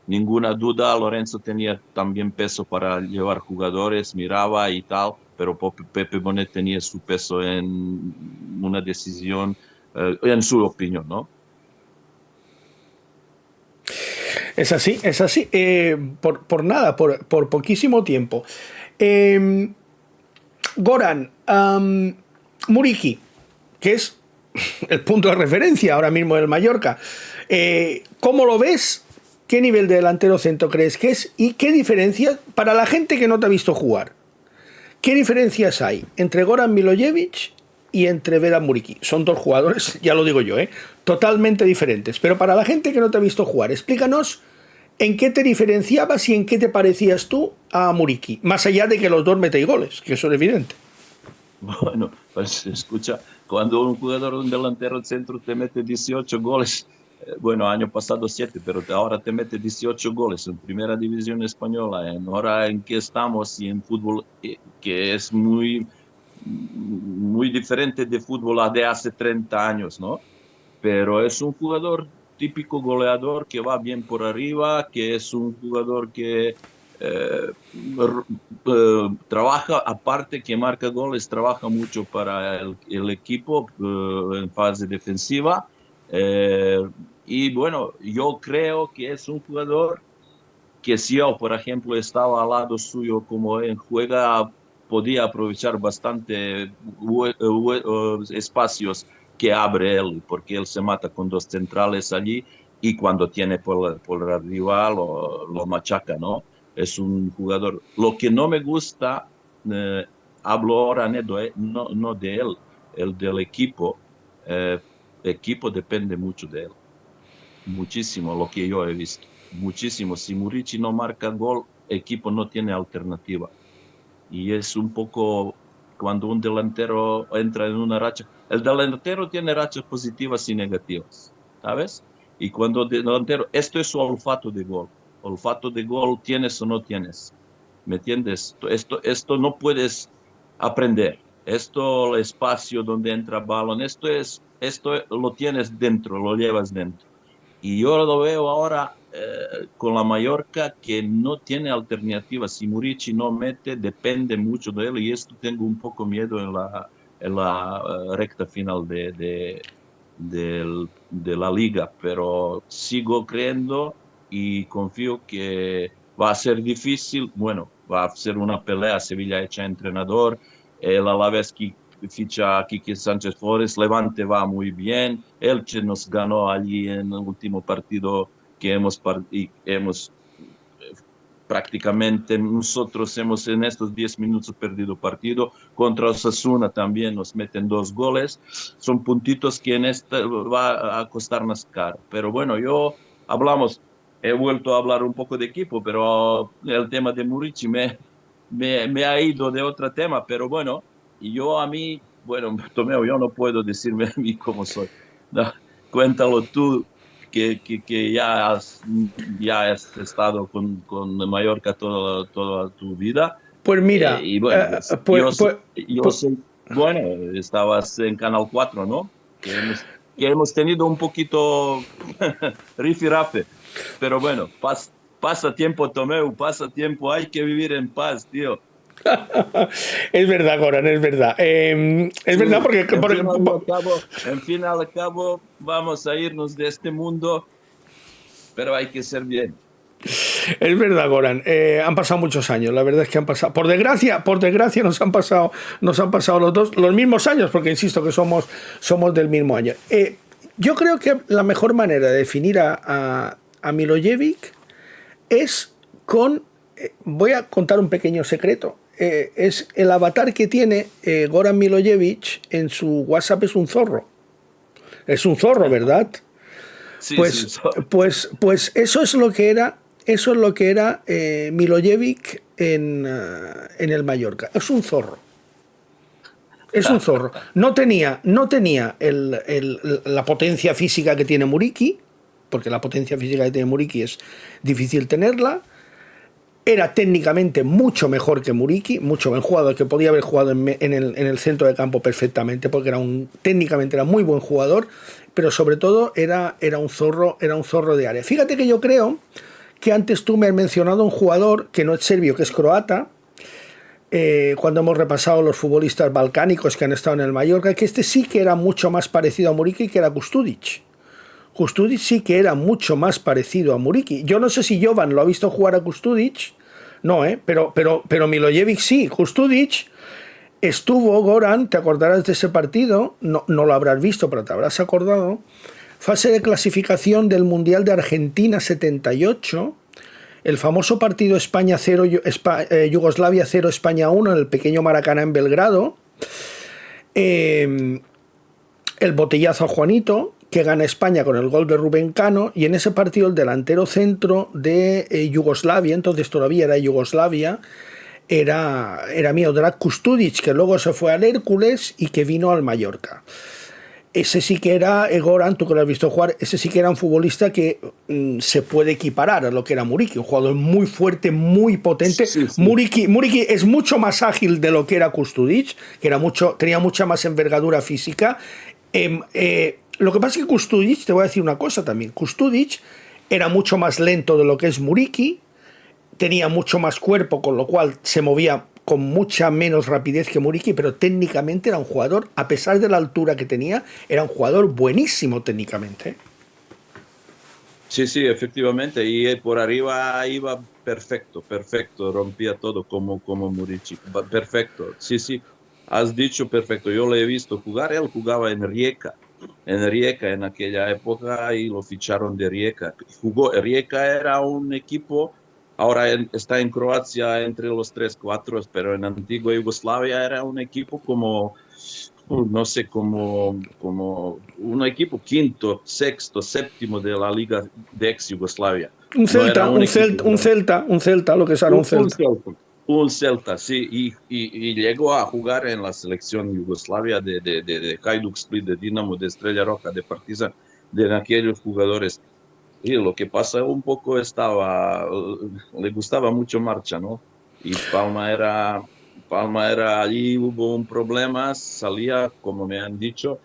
ninguna duda, Lorenzo tenía también peso para llevar jugadores, miraba y tal, pero Pepe Bonet tenía su peso en una decisión, en su opinión, ¿no? Es así. Por nada, por poquísimo tiempo. Goran, Muriqi, que es el punto de referencia ahora mismo del Mallorca. ¿Cómo lo ves? ¿Qué nivel de delantero centro crees que es? ¿Y qué diferencias, para la gente que no te ha visto jugar, qué diferencias hay entre Goran Milojevic y entre Vedat Muriqi? Son dos jugadores, ya lo digo yo, totalmente diferentes. Pero para la gente que no te ha visto jugar, explícanos en qué te diferenciabas y en qué te parecías tú a Muriqi, más allá de que los dos metéis goles, que eso es evidente. Bueno, pues escucha, cuando un jugador, un delantero centro te mete 18 goles, bueno, año pasado 7, pero ahora te mete 18 goles en primera división española, en hora en que estamos y en fútbol que es muy diferente de fútbol de hace 30 años, ¿no? Pero es un jugador típico goleador que va bien por arriba, que es un jugador que trabaja, aparte que marca goles, trabaja mucho para el equipo en fase defensiva. Y bueno, yo creo que es un jugador que si yo, por ejemplo, estaba al lado suyo como él juega, podía aprovechar bastante espacios que abre él, porque él se mata con dos centrales allí y cuando tiene por arriba lo machaca, ¿no? Es un jugador. Lo que no me gusta, hablo ahora no de él, el del equipo. Equipo depende mucho de él. Muchísimo lo que yo he visto. Muchísimo. Si Muriqi no marca gol, equipo no tiene alternativa. Y es un poco cuando un delantero entra en una racha. El delantero tiene rachas positivas y negativas, ¿sabes? Y cuando el delantero, esto es su olfato de gol. Olfato de gol tienes o no tienes. ¿Me entiendes? Esto no puedes aprender. Esto, el espacio donde entra el balón, esto lo tienes dentro, lo llevas dentro. Y yo lo veo ahora con la Mallorca que no tiene alternativas. Si Murici no mete, depende mucho de él y esto tengo un poco miedo en la recta final de la liga, pero sigo creyendo y confío que va a ser difícil. Bueno, va a ser una pelea. Sevilla echa entrenador, el Alavés que ficha a Quique Sánchez Flores, Levante va muy bien, Elche nos ganó allí en el último partido que hemos prácticamente nosotros hemos en estos 10 minutos perdido partido. Contra Osasuna también nos meten 2 goles. Son puntitos que en esta va a costarnos caro. Pero bueno, he vuelto a hablar un poco de equipo, pero el tema de Murici me ha ido de otro tema. Pero bueno, y bueno, Tomeo, yo no puedo decirme a mí cómo soy. No, cuéntalo tú que ya has estado con Mallorca toda tu vida. Pues mira, Y bueno, pues, pues, yo pues, soy, bueno, estabas en Canal 4, ¿no? Que hemos tenido un poquito rifirafe, pero bueno, pasa tiempo, Tomeu, pasa tiempo, hay que vivir en paz, tío. es verdad, Goran, es verdad. Es Sí, verdad porque, en fin al cabo, vamos a irnos de este mundo, pero hay que ser bien. es verdad, Goran. Han pasado muchos años. La verdad es que han pasado. Por desgracia nos han pasado los dos los mismos años, porque insisto que somos del mismo año. Yo creo que la mejor manera de definir a Milojevic es con. Voy a contar un pequeño secreto. Es el avatar que tiene Goran Milojevic en su WhatsApp, es un zorro. Es un zorro, ¿verdad? Sí, Pues, sí, pues eso es lo que era. Eso es lo que era Milojevic en el Mallorca. Es un zorro. Es un zorro. No tenía la potencia física que tiene Muriqui, porque la potencia física que tiene Muriqui es difícil tenerla. Era técnicamente mucho mejor que Muriqui, mucho buen jugador, que podía haber jugado en el centro de campo perfectamente, porque técnicamente era muy buen jugador, pero sobre todo era un zorro de área. Fíjate que yo creo que antes tú me has mencionado un jugador que no es serbio, que es croata, cuando hemos repasado los futbolistas balcánicos que han estado en el Mallorca, que este sí que era mucho más parecido a Muriqui, que era Kusturic. Kusturic sí que era mucho más parecido a Muriqui. Yo no sé si Jovan lo ha visto jugar a Kusturic, no, pero Milojevic sí. Kusturic estuvo, Goran, te acordarás de ese partido, no lo habrás visto, pero te habrás acordado, fase de clasificación del Mundial de Argentina 78, el famoso partido España 0, Yugoslavia 0, España 1 en el pequeño Maracaná en Belgrado, el botellazo a Juanito, que gana España con el gol de Rubén Cano, y en ese partido el delantero centro de Yugoslavia, entonces todavía era Yugoslavia, era Miodrag Kusturic, que luego se fue al Hércules y que vino al Mallorca. Ese sí que era, Goran, tú que lo has visto jugar, ese sí que era un futbolista que se puede equiparar a lo que era Muriqui, un jugador muy fuerte, muy potente. Sí, sí. Muriqui es mucho más ágil de lo que era Kusturic, que tenía mucha más envergadura física. Lo que pasa es que Kusturic, te voy a decir una cosa también, Kusturic era mucho más lento de lo que es Muriqui, tenía mucho más cuerpo, con lo cual se movía con mucha menos rapidez que Muriqui, pero técnicamente era un jugador, a pesar de la altura que tenía, era un jugador buenísimo técnicamente. Sí, sí, efectivamente, y por arriba iba perfecto, rompía todo como Muriqui, perfecto, sí, sí, has dicho perfecto, yo le he visto jugar, él jugaba en Rijeka en aquella época y lo ficharon de Rijeka. Rijeka era un equipo, ahora está en Croacia entre los 3-4, pero en antigua Yugoslavia era un equipo como, no sé, como un equipo quinto, sexto, séptimo de la liga de ex Yugoslavia. Un Celta, lo que era un Celta. Un Celta, sí, y llegó a jugar en la selección Yugoslavia de Hajduk Split, de Dinamo, de Estrella Roja, de Partizan, de aquellos jugadores. Y lo que pasa un poco le gustaba mucho Marcha, ¿no? Y Palma era allí, hubo un problema, salía, como me han dicho,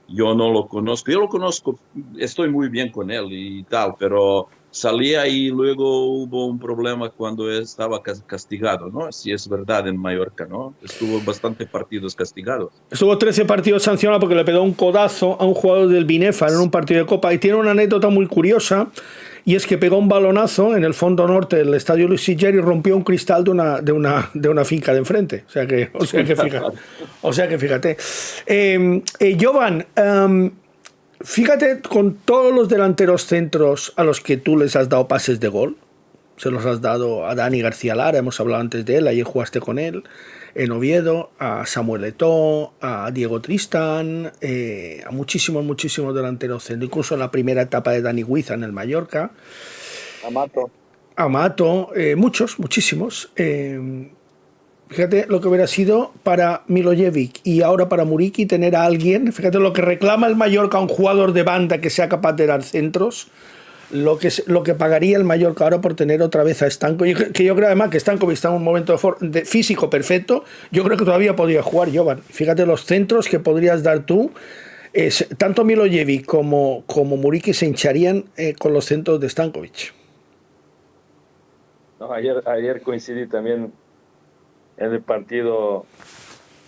yo no lo conozco, yo lo conozco, estoy muy bien con él y tal, pero salía y luego hubo un problema cuando estaba castigado, ¿no? Si es verdad en Mallorca, ¿no? Estuvo bastante partidos castigados. Estuvo 13 partidos sancionado porque le pegó un codazo a un jugador del Binefar en un partido de Copa. Y tiene una anécdota muy curiosa, y es que pegó un balonazo en el fondo norte del estadio Luis Siller y rompió un cristal de una finca de enfrente. O sea que fíjate. Jovan, fíjate, con todos los delanteros centros a los que tú les has dado pases de gol, se los has dado a Dani García Lara, hemos hablado antes de él, ayer jugaste con él en Oviedo, a Samuel Eto'o, a Diego Tristán, a muchísimos delanteros centros, incluso en la primera etapa de Dani Huiza en el Mallorca. Amato, muchísimos. Fíjate lo que hubiera sido para Milojevic y ahora para Muriqi tener a alguien, fíjate lo que reclama el Mallorca a un jugador de banda que sea capaz de dar centros, lo que pagaría el Mallorca ahora por tener otra vez a Stankovic, que yo creo además que Stankovic está en un momento de físico perfecto, yo creo que todavía podría jugar, Jovan. Fíjate los centros que podrías dar tú, tanto Milojevic como Muriqi se hincharían con los centros de Stankovic. No, ayer coincidí también en el partido,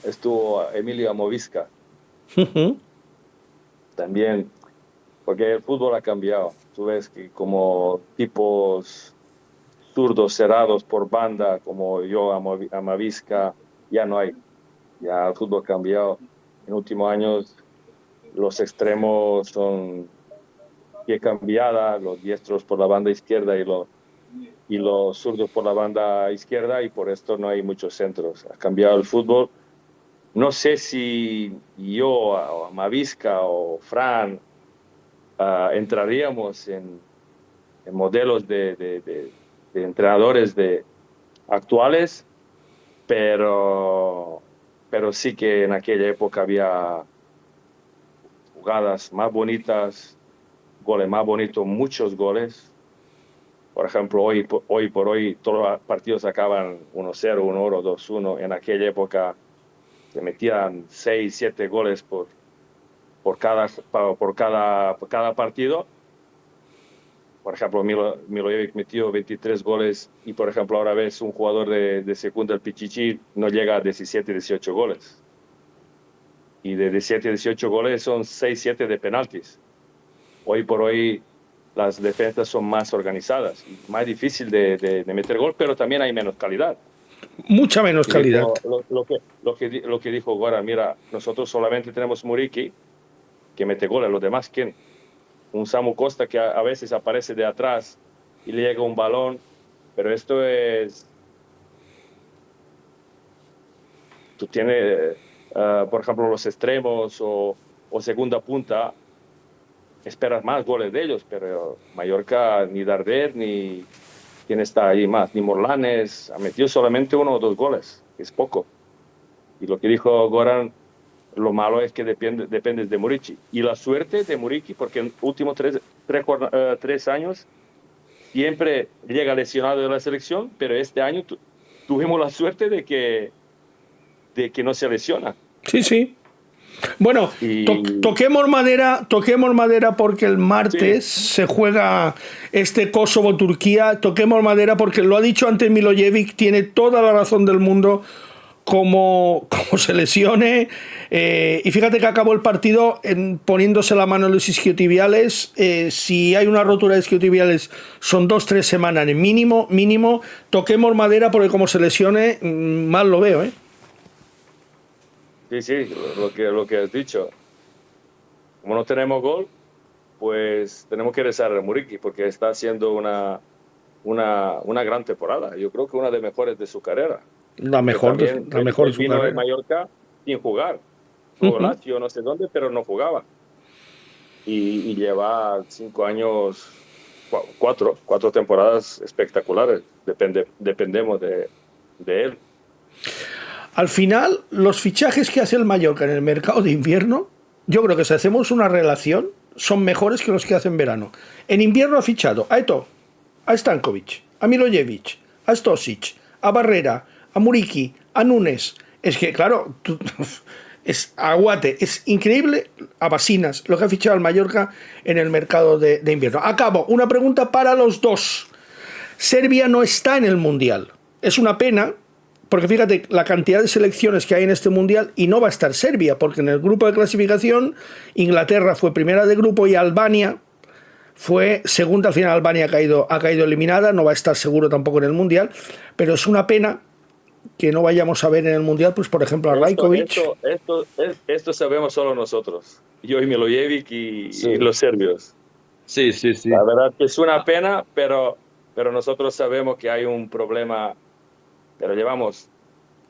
estuvo Emilio Amovisca. También, porque el fútbol ha cambiado. Tú ves que como tipos zurdos cerrados por banda, como yo, Amavisca, ya no hay. Ya el fútbol ha cambiado. En últimos años los extremos son pie cambiada, los diestros por la banda izquierda y los zurdos por la banda izquierda, y por esto no hay muchos centros. Ha cambiado el fútbol. No sé si yo, o Amavisca o Fran entraríamos en modelos de entrenadores actuales, pero sí que en aquella época había jugadas más bonitas, goles más bonitos, muchos goles. Por ejemplo, hoy por hoy todos los partidos acaban 1-0, 1-1, 2-1. En aquella época se metían 6, 7 goles por cada partido. Por ejemplo, Milojevic metió 23 goles y, por ejemplo, ahora ves un jugador de segunda, el Pichichi, no llega a 17, 18 goles. Y de 17, 18 goles son 6, 7 de penaltis. Hoy por hoy las defensas son más organizadas, más difícil de meter gol, pero también hay menos calidad. Mucha menos calidad. Lo que dijo Goran, mira, nosotros solamente tenemos Muriqi, que mete goles, los demás, ¿quién? Un Samu Costa que a veces aparece de atrás y le llega un balón, pero esto es... Tú tienes, por ejemplo, los extremos o segunda punta, esperas más goles de ellos, pero Mallorca ni Darder ni quién está ahí más, ni Morlanes, ha metido solamente 1 o 2 goles, es poco. Y lo que dijo Goran, lo malo es que dependes de Muriqi. Y la suerte de Muriqi, porque en los últimos 3 años siempre llega lesionado de la selección, pero este año tuvimos la suerte de que no se lesiona. Sí. Bueno, toquemos madera porque el martes se juega Kosovo-Turquía. Toquemos madera porque lo ha dicho antes Milojevic, tiene toda la razón del mundo como se lesione. Y fíjate que acabó el partido poniéndose la mano en los isquiotibiales. Si hay una rotura de isquiotibiales son 2-3 semanas mínimo. Toquemos madera porque como se lesione, mal lo veo, ¿eh? Sí, lo que has dicho. Como no tenemos gol, pues tenemos que rezar a Muriqi porque está haciendo una gran temporada. Yo creo que una de mejores de su carrera. La mejor de su vino carrera. de Mallorca sin jugar. Jugó Lazio, no sé dónde, pero no jugaba. Y lleva 5 años, 4 temporadas espectaculares. Dependemos de de él. Al final, los fichajes que hace el Mallorca en el mercado de invierno, yo creo que si hacemos una relación, son mejores que los que hace en verano. En invierno ha fichado a Eto'o, a Stankovic, a Milojevic, a Stosic, a Barrera, a Muriqui, a Nunes. Es que, claro, es aguate, es increíble a Basinas lo que ha fichado el Mallorca en el mercado de invierno. Acabo, una pregunta para los dos. Serbia no está en el Mundial. Es una pena, porque fíjate la cantidad de selecciones que hay en este Mundial y no va a estar Serbia, porque en el grupo de clasificación Inglaterra fue primera de grupo y Albania fue segunda. Al final Albania ha caído eliminada, no va a estar seguro tampoco en el Mundial, pero es una pena que no vayamos a ver en el Mundial, pues por ejemplo a Rajkovic. Esto sabemos solo nosotros, yo y Milojevic y los serbios. Sí, sí, sí. La verdad que es una pena, pero nosotros sabemos que hay un problema, pero llevamos,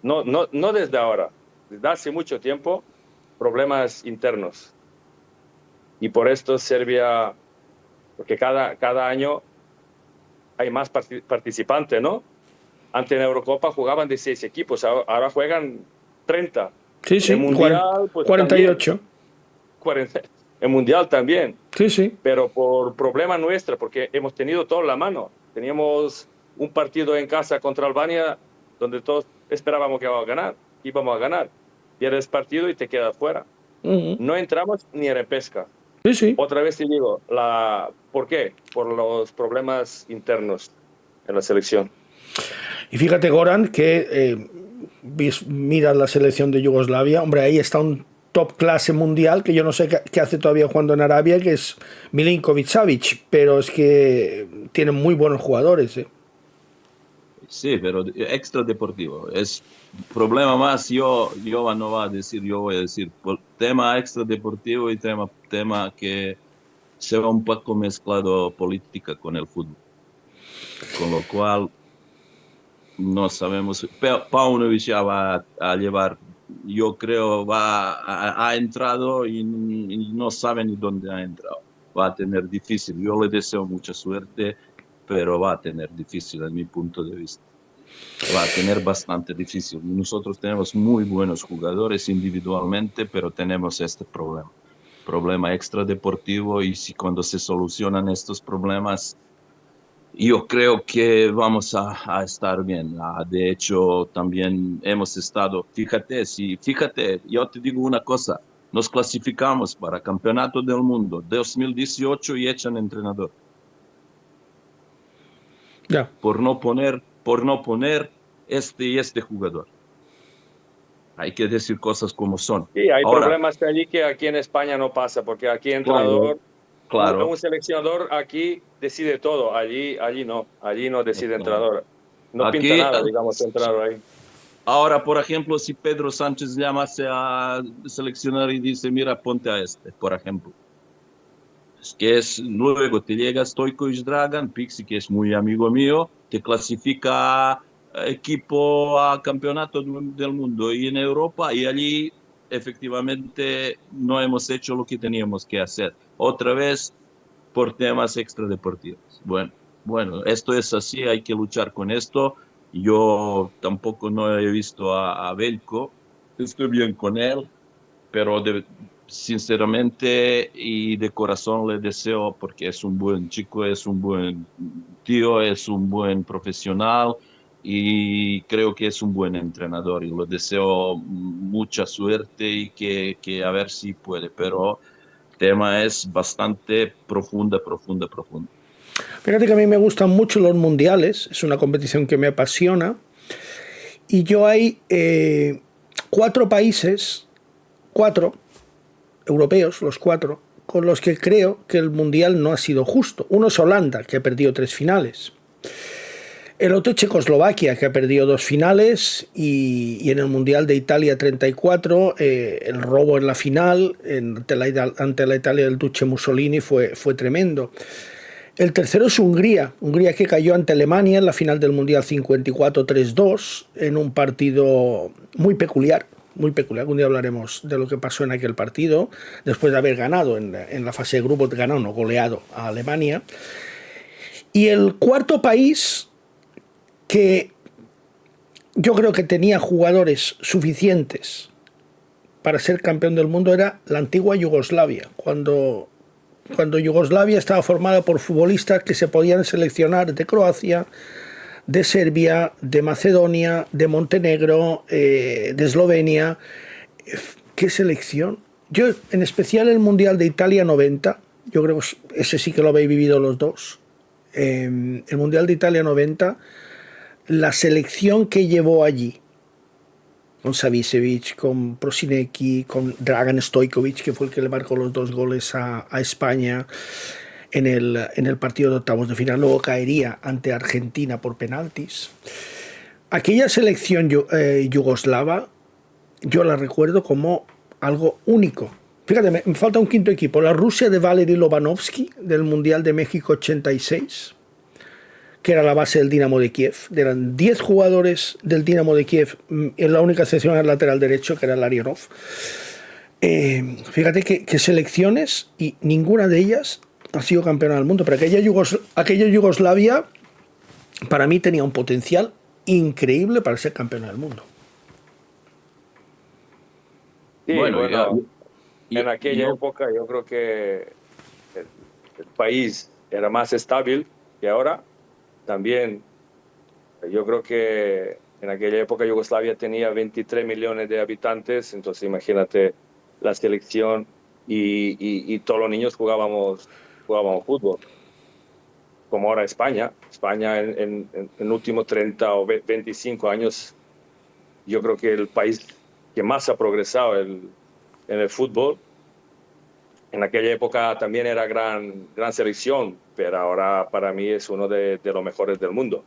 no desde ahora, desde hace mucho tiempo, problemas internos. Y por esto Serbia, porque cada año hay más participantes, ¿no? Antes en Eurocopa jugaban 16 equipos, ahora juegan 30. Sí, sí, en Mundial, pues 48. 40. En Mundial también. Sí, sí. Pero por problema nuestro, porque hemos tenido todo en la mano. Teníamos un partido en casa contra Albania donde todos esperábamos que íbamos a ganar. Pierdes partido y te quedas fuera. No entramos ni en repesca. Sí, sí. Otra vez te digo, ¿por qué? Por los problemas internos en la selección. Y fíjate, Goran, que mira la selección de Yugoslavia, hombre, ahí está un top clase mundial que yo no sé qué hace todavía jugando en Arabia, que es Milinkovic-Savic, pero es que tienen muy buenos jugadores. Sí, pero extra deportivo. Es problema más, yo no va a decir, yo voy a decir, por tema extra deportivo y tema que se va un poco mezclado política con el fútbol. Con lo cual, no sabemos. Paunovic ya va a llevar, yo creo, ha entrado y no sabe ni dónde ha entrado. Va a tener difícil. Yo le deseo mucha suerte, pero va a tener difícil, en mi punto de vista. Va a tener bastante difícil. Nosotros tenemos muy buenos jugadores individualmente, pero tenemos este problema extradeportivo, y si cuando se solucionan estos problemas, yo creo que vamos a estar bien. De hecho, también hemos estado, fíjate, yo te digo una cosa, nos clasificamos para Campeonato del Mundo 2018 y echan entrenador. Ya. Por no poner este jugador. Hay que decir cosas como son. Sí, hay Ahora, problemas allí que aquí en España no pasa, porque aquí entrenador, claro. un seleccionador aquí decide todo, allí no decide entrenador. No Aquí, pinta nada, digamos, entrenador ahí. Ahora, por ejemplo, si Pedro Sánchez llamase a seleccionar y dice, mira, ponte a este, por ejemplo. Es que luego te llega Stojkovic Dragan, Pixi, que es muy amigo mío, te clasifica equipo a campeonato del mundo y en Europa, y allí efectivamente no hemos hecho lo que teníamos que hacer. Otra vez por temas extradeportivos. Bueno, esto es así, hay que luchar con esto. Yo tampoco no he visto a Veljko, estoy bien con él, pero sinceramente y de corazón le deseo, porque es un buen chico, es un buen tío, es un buen profesional y creo que es un buen entrenador, y le deseo mucha suerte y que a ver si puede, pero el tema es bastante profundo. Fíjate que a mí me gustan mucho los mundiales, es una competición que me apasiona, y yo hay 4 países, 4 europeos, los 4, con los que creo que el mundial no ha sido justo. Uno es Holanda, que ha perdido 3 finales. El otro es Checoslovaquia, que ha perdido 2 finales, y en el Mundial de Italia 34, el robo en la final ante la Italia del Duce Mussolini fue tremendo. El tercero es Hungría que cayó ante Alemania en la final del Mundial 54 3-2, en un partido muy peculiar. Algún día hablaremos de lo que pasó en aquel partido, después de haber ganado en la fase de grupos, goleado a Alemania. Y el cuarto país, que yo creo que tenía jugadores suficientes para ser campeón del mundo era la antigua Yugoslavia, cuando Yugoslavia estaba formada por futbolistas que se podían seleccionar de Croacia, de Serbia, de Macedonia, de Montenegro, de Eslovenia. ¿Qué selección? Yo, en especial el Mundial de Italia 90, yo creo que ese sí que lo habéis vivido los dos. El Mundial de Italia 90, la selección que llevó allí, con Savicevic, con Prosinecki, con Dragan Stojkovic, que fue el que le marcó los 2 goles a España en el partido de octavos de final, luego caería ante Argentina por penaltis. Aquella selección yugoslava, yo la recuerdo como algo único. Fíjate, me falta un quinto equipo, la Rusia de Valery Lobanovsky, del Mundial de México 86, que era la base del Dinamo de Kiev. Eran 10 jugadores del Dinamo de Kiev, en la única excepción era el lateral derecho, que era Larionov. Fíjate que selecciones, y ninguna de ellas ha sido campeona del mundo, pero aquella Yugoslavia para mí tenía un potencial increíble para ser campeona del mundo. Sí, bueno, en aquella época yo creo que el país era más estable que ahora. También yo creo que en aquella época Yugoslavia tenía 23 millones de habitantes, entonces imagínate la selección y todos los niños jugábamos fútbol. Como ahora España en los últimos 30 o 25 años, yo creo que el país que más ha progresado en el fútbol. En aquella época también era gran selección, pero ahora para mí es uno de los mejores del mundo.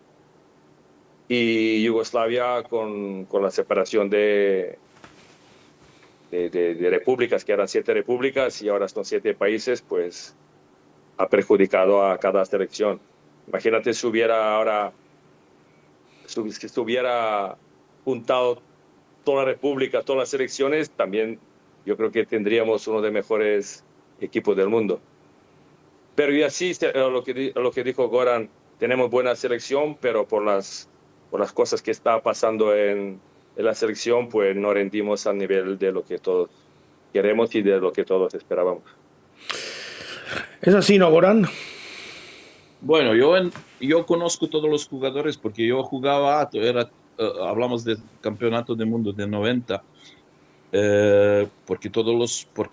Y Yugoslavia con la separación de repúblicas, que eran 7 repúblicas y ahora son 7 países, pues ha perjudicado a cada selección. Imagínate si hubiera juntado toda la república, todas las selecciones, también yo creo que tendríamos uno de los mejores equipos del mundo. Pero y así, lo que dijo Goran, tenemos buena selección, pero por las cosas que está pasando en la selección, pues no rendimos al nivel de lo que todos queremos y de lo que todos esperábamos. ¿Es así, no, Goran? Bueno, yo conozco todos los jugadores porque yo jugaba, hablamos del campeonato del mundo de 90, porque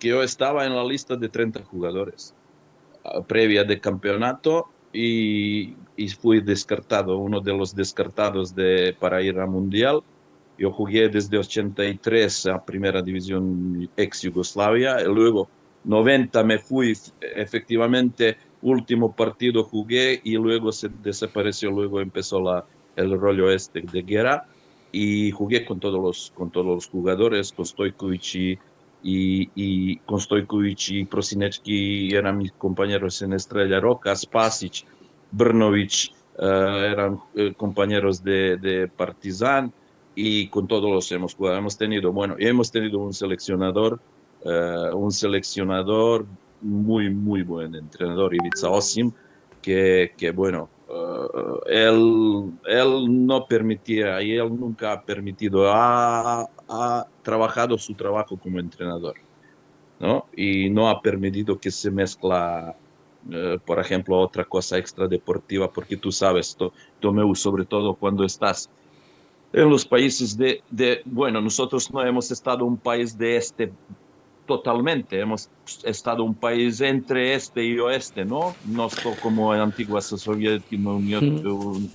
yo estaba en la lista de 30 jugadores previa de campeonato y fui descartado, uno de los descartados para ir al Mundial. Yo jugué desde 83 a Primera División ex Yugoslavia, y luego 90 me fui, efectivamente, último partido jugué y luego se desapareció, luego empezó el rollo de guerra. Y jugué con todos los jugadores, con Stojkovic y Prosinecki eran mis compañeros en Estrella Roca, Spasic, Brnovic eran compañeros de Partizan, y con todos los hemos jugado. Hemos tenido un seleccionador muy, muy buen entrenador, Ivica Osim, que bueno, él no permitía y él nunca ha permitido, ha trabajado su trabajo como entrenador, ¿no? Y no ha permitido que se mezcla, por ejemplo, otra cosa extradeportiva, porque tú sabes, Tomeu, sobre todo cuando estás en los países bueno, nosotros no hemos estado un país de este totalmente, hemos estado un país entre este y oeste, ¿no? No como en antigua Unión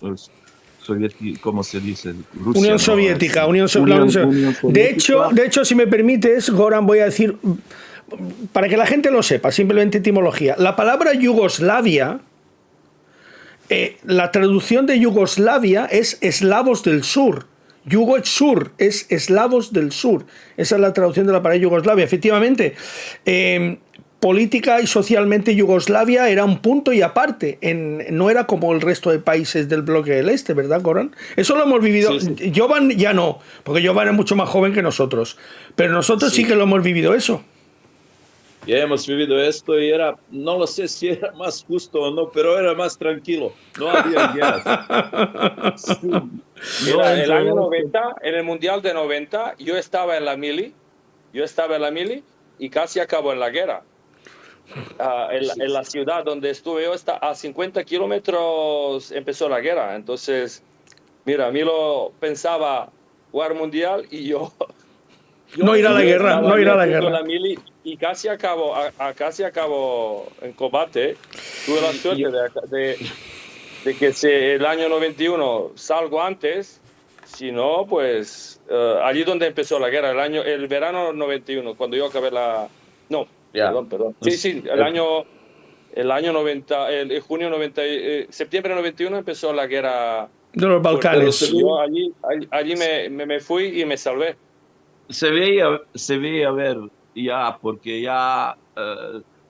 Soviética, ¿cómo se dice? Rusia, Unión ¿no? Soviética, Unión Unión Soviética. De hecho, si me permites, Goran, voy a decir, para que la gente lo sepa, simplemente etimología. La palabra Yugoslavia, la traducción de Yugoslavia es eslavos del sur. Yugo es sur, es eslavos del sur. Esa es la traducción de la palabra Yugoslavia. Efectivamente, política y socialmente Yugoslavia era un punto y aparte. No era como el resto de países del bloque del este, ¿verdad, Goran? Eso lo hemos vivido. Sí. Jovan ya no, porque Jovan es mucho más joven que nosotros. Pero nosotros sí que lo hemos vivido eso. Ya hemos vivido esto y era, no lo sé si era más justo o no, pero era más tranquilo. No había guerras. Sí, no Mira, el entro en año esto. 90, en el Mundial de 90, yo estaba en la mili y casi acabó en la guerra. En la ciudad donde estuve yo, a 50 kilómetros empezó la guerra. Entonces, mira, Milo pensaba jugar mundial y yo, No ir a la yo guerra, estaba no ir ahí a la haciendo guerra. la mili y casi acabó en combate. Tuve la suerte de que el año 91 salgo antes, si no, pues allí donde empezó la guerra, el verano 91, cuando yo acabé No, Ya. perdón. Sí, el año 90, el junio 90, septiembre 91 empezó la guerra De los fuerte. Balcanes. Yo allí me fui y me salvé. Se veía ver ya, porque ya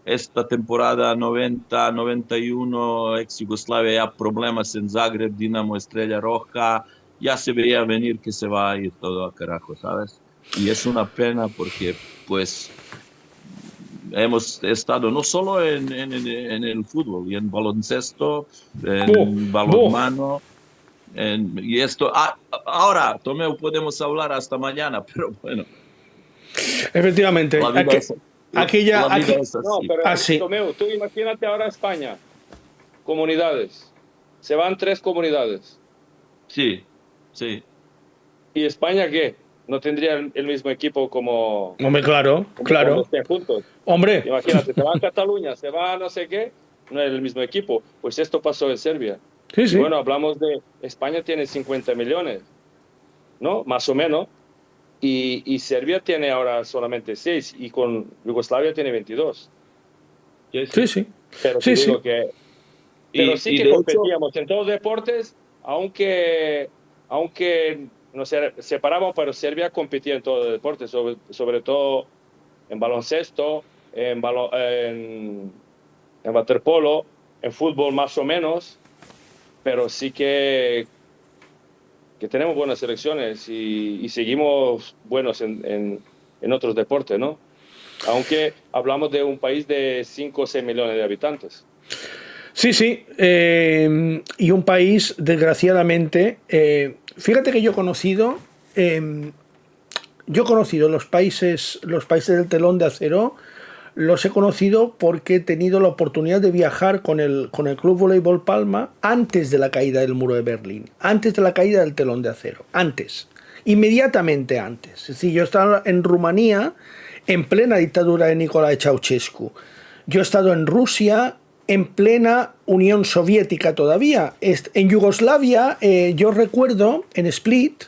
esta temporada 90-91, ex Yugoslavia, ya problemas en Zagreb, Dinamo, Estrella Roja, ya se veía venir que se va a ir todo a carajo, ¿sabes? Y es una pena porque, pues, hemos estado no solo en el fútbol, y en baloncesto, ¡Buh! en ¡Buh! balonmano, y esto, ahora, Tomeu, podemos hablar hasta mañana, pero bueno. Efectivamente. La vida es, Aquella, la vida aquí, es No, así. pero así. Tomeu, tú imagínate ahora España, comunidades. Se van 3 comunidades. Sí, sí. ¿Y España qué? No tendría el mismo equipo como Hombre, claro, cuando claro. estén juntos. Hombre, Imagínate, se va a Cataluña, se va a no sé qué, no es el mismo equipo. Pues esto pasó en Serbia. sí, Y sí. bueno, hablamos de España tiene 50 millones, ¿no? Más o menos. Y Serbia tiene ahora solamente 6 y con Yugoslavia tiene 22. Sí, sí. Pero Sí, te sí. digo que sí Y que de hecho, competíamos en todos los deportes, aunque nos separamos, pero Serbia competía en todos los deportes, sobre todo en baloncesto, en waterpolo, en fútbol más o menos, pero sí que tenemos buenas selecciones y seguimos buenos en otros deportes, ¿no? Aunque hablamos de un país de 5 o 6 millones de habitantes. Sí, sí. Y un país, desgraciadamente, fíjate que yo he conocido los países del telón de acero, los he conocido porque he tenido la oportunidad de viajar con el Club Voleibol Palma antes de la caída del muro de Berlín, antes de la caída del telón de acero, inmediatamente antes. Es decir, yo estaba en Rumanía en plena dictadura de Nicolae Ceausescu. Yo he estado en Rusia en plena Unión Soviética todavía. En Yugoslavia, yo recuerdo en Split.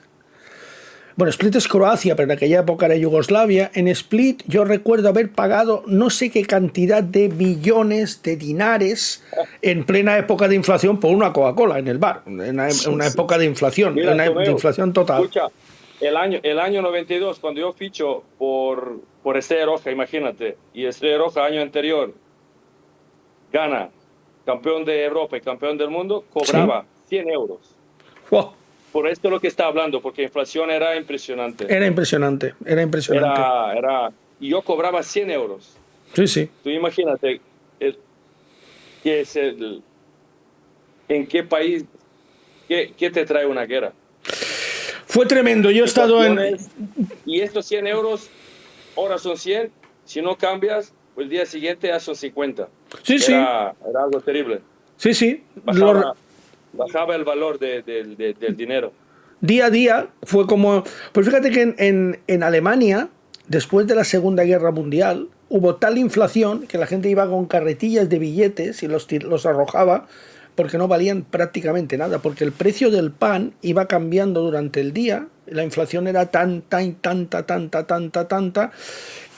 Bueno, Split es Croacia, pero en aquella época era Yugoslavia. En Split yo recuerdo haber pagado no sé qué cantidad de millones de dinares en plena época de inflación por una Coca-Cola en el bar. En una época de inflación, Mira, de inflación total. Escucha, el año 92, cuando yo ficho por Estrella Roja, imagínate, y Estrella Roja año anterior gana campeón de Europa y campeón del mundo, cobraba 100 euros. Wow. Por esto es lo que está hablando, porque la inflación era impresionante. Era impresionante. Y yo cobraba 100 euros. Sí, sí. Tú imagínate, ¿en qué país, qué te trae una guerra? Fue tremendo. Yo he estado Y estos 100 euros, ahora son 100, si no cambias, pues el día siguiente ya son 50. Sí, era algo terrible. Sí, sí. Bajaba el valor del dinero. Día a día fue como... Pues fíjate que en Alemania, después de la Segunda Guerra Mundial, hubo tal inflación que la gente iba con carretillas de billetes y los arrojaba porque no valían prácticamente nada, porque el precio del pan iba cambiando durante el día. La inflación era tanta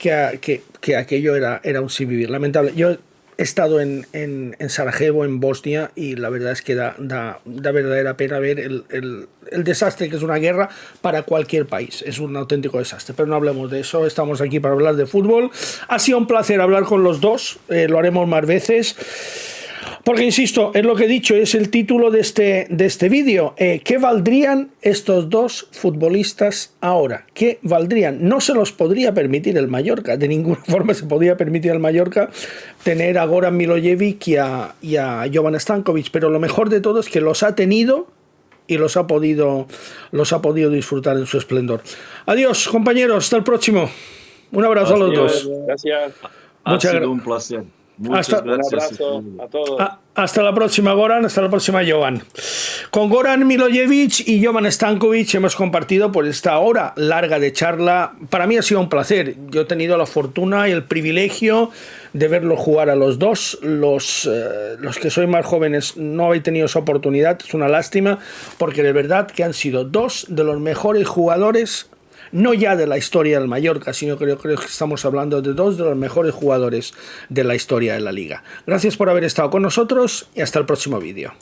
que aquello era un sin vivir. Lamentable. Yo he estado en Sarajevo, en Bosnia, y la verdad es que da verdadera pena ver el desastre que es una guerra para cualquier país. Es un auténtico desastre, pero no hablemos de eso. Estamos aquí para hablar de fútbol. Ha sido un placer hablar con los dos, lo haremos más veces. Porque, insisto, es lo que he dicho, es el título de este vídeo. ¿Qué valdrían estos dos futbolistas ahora? ¿Qué valdrían? No se los podría permitir el Mallorca, de ninguna forma se podría permitir al Mallorca tener a Goran Milojevic y a Jovan Stankovic, pero lo mejor de todo es que los ha tenido y los ha podido disfrutar en su esplendor. Adiós, compañeros, hasta el próximo. Un abrazo a los dos. Gracias. Ha sido un placer. Muchas gracias. Un abrazo a todos. Hasta la próxima, Goran. Hasta la próxima, Jovan. Con Goran Milojevic y Jovan Stankovic hemos compartido por esta hora larga de charla. Para mí ha sido un placer. Yo he tenido la fortuna y el privilegio de verlos jugar a los dos. Los que sois más jóvenes no habéis tenido esa oportunidad. Es una lástima, porque de verdad que han sido dos de los mejores jugadores, no ya de la historia del Mallorca, sino que creo que estamos hablando de dos de los mejores jugadores de la historia de la liga. Gracias por haber estado con nosotros y hasta el próximo vídeo.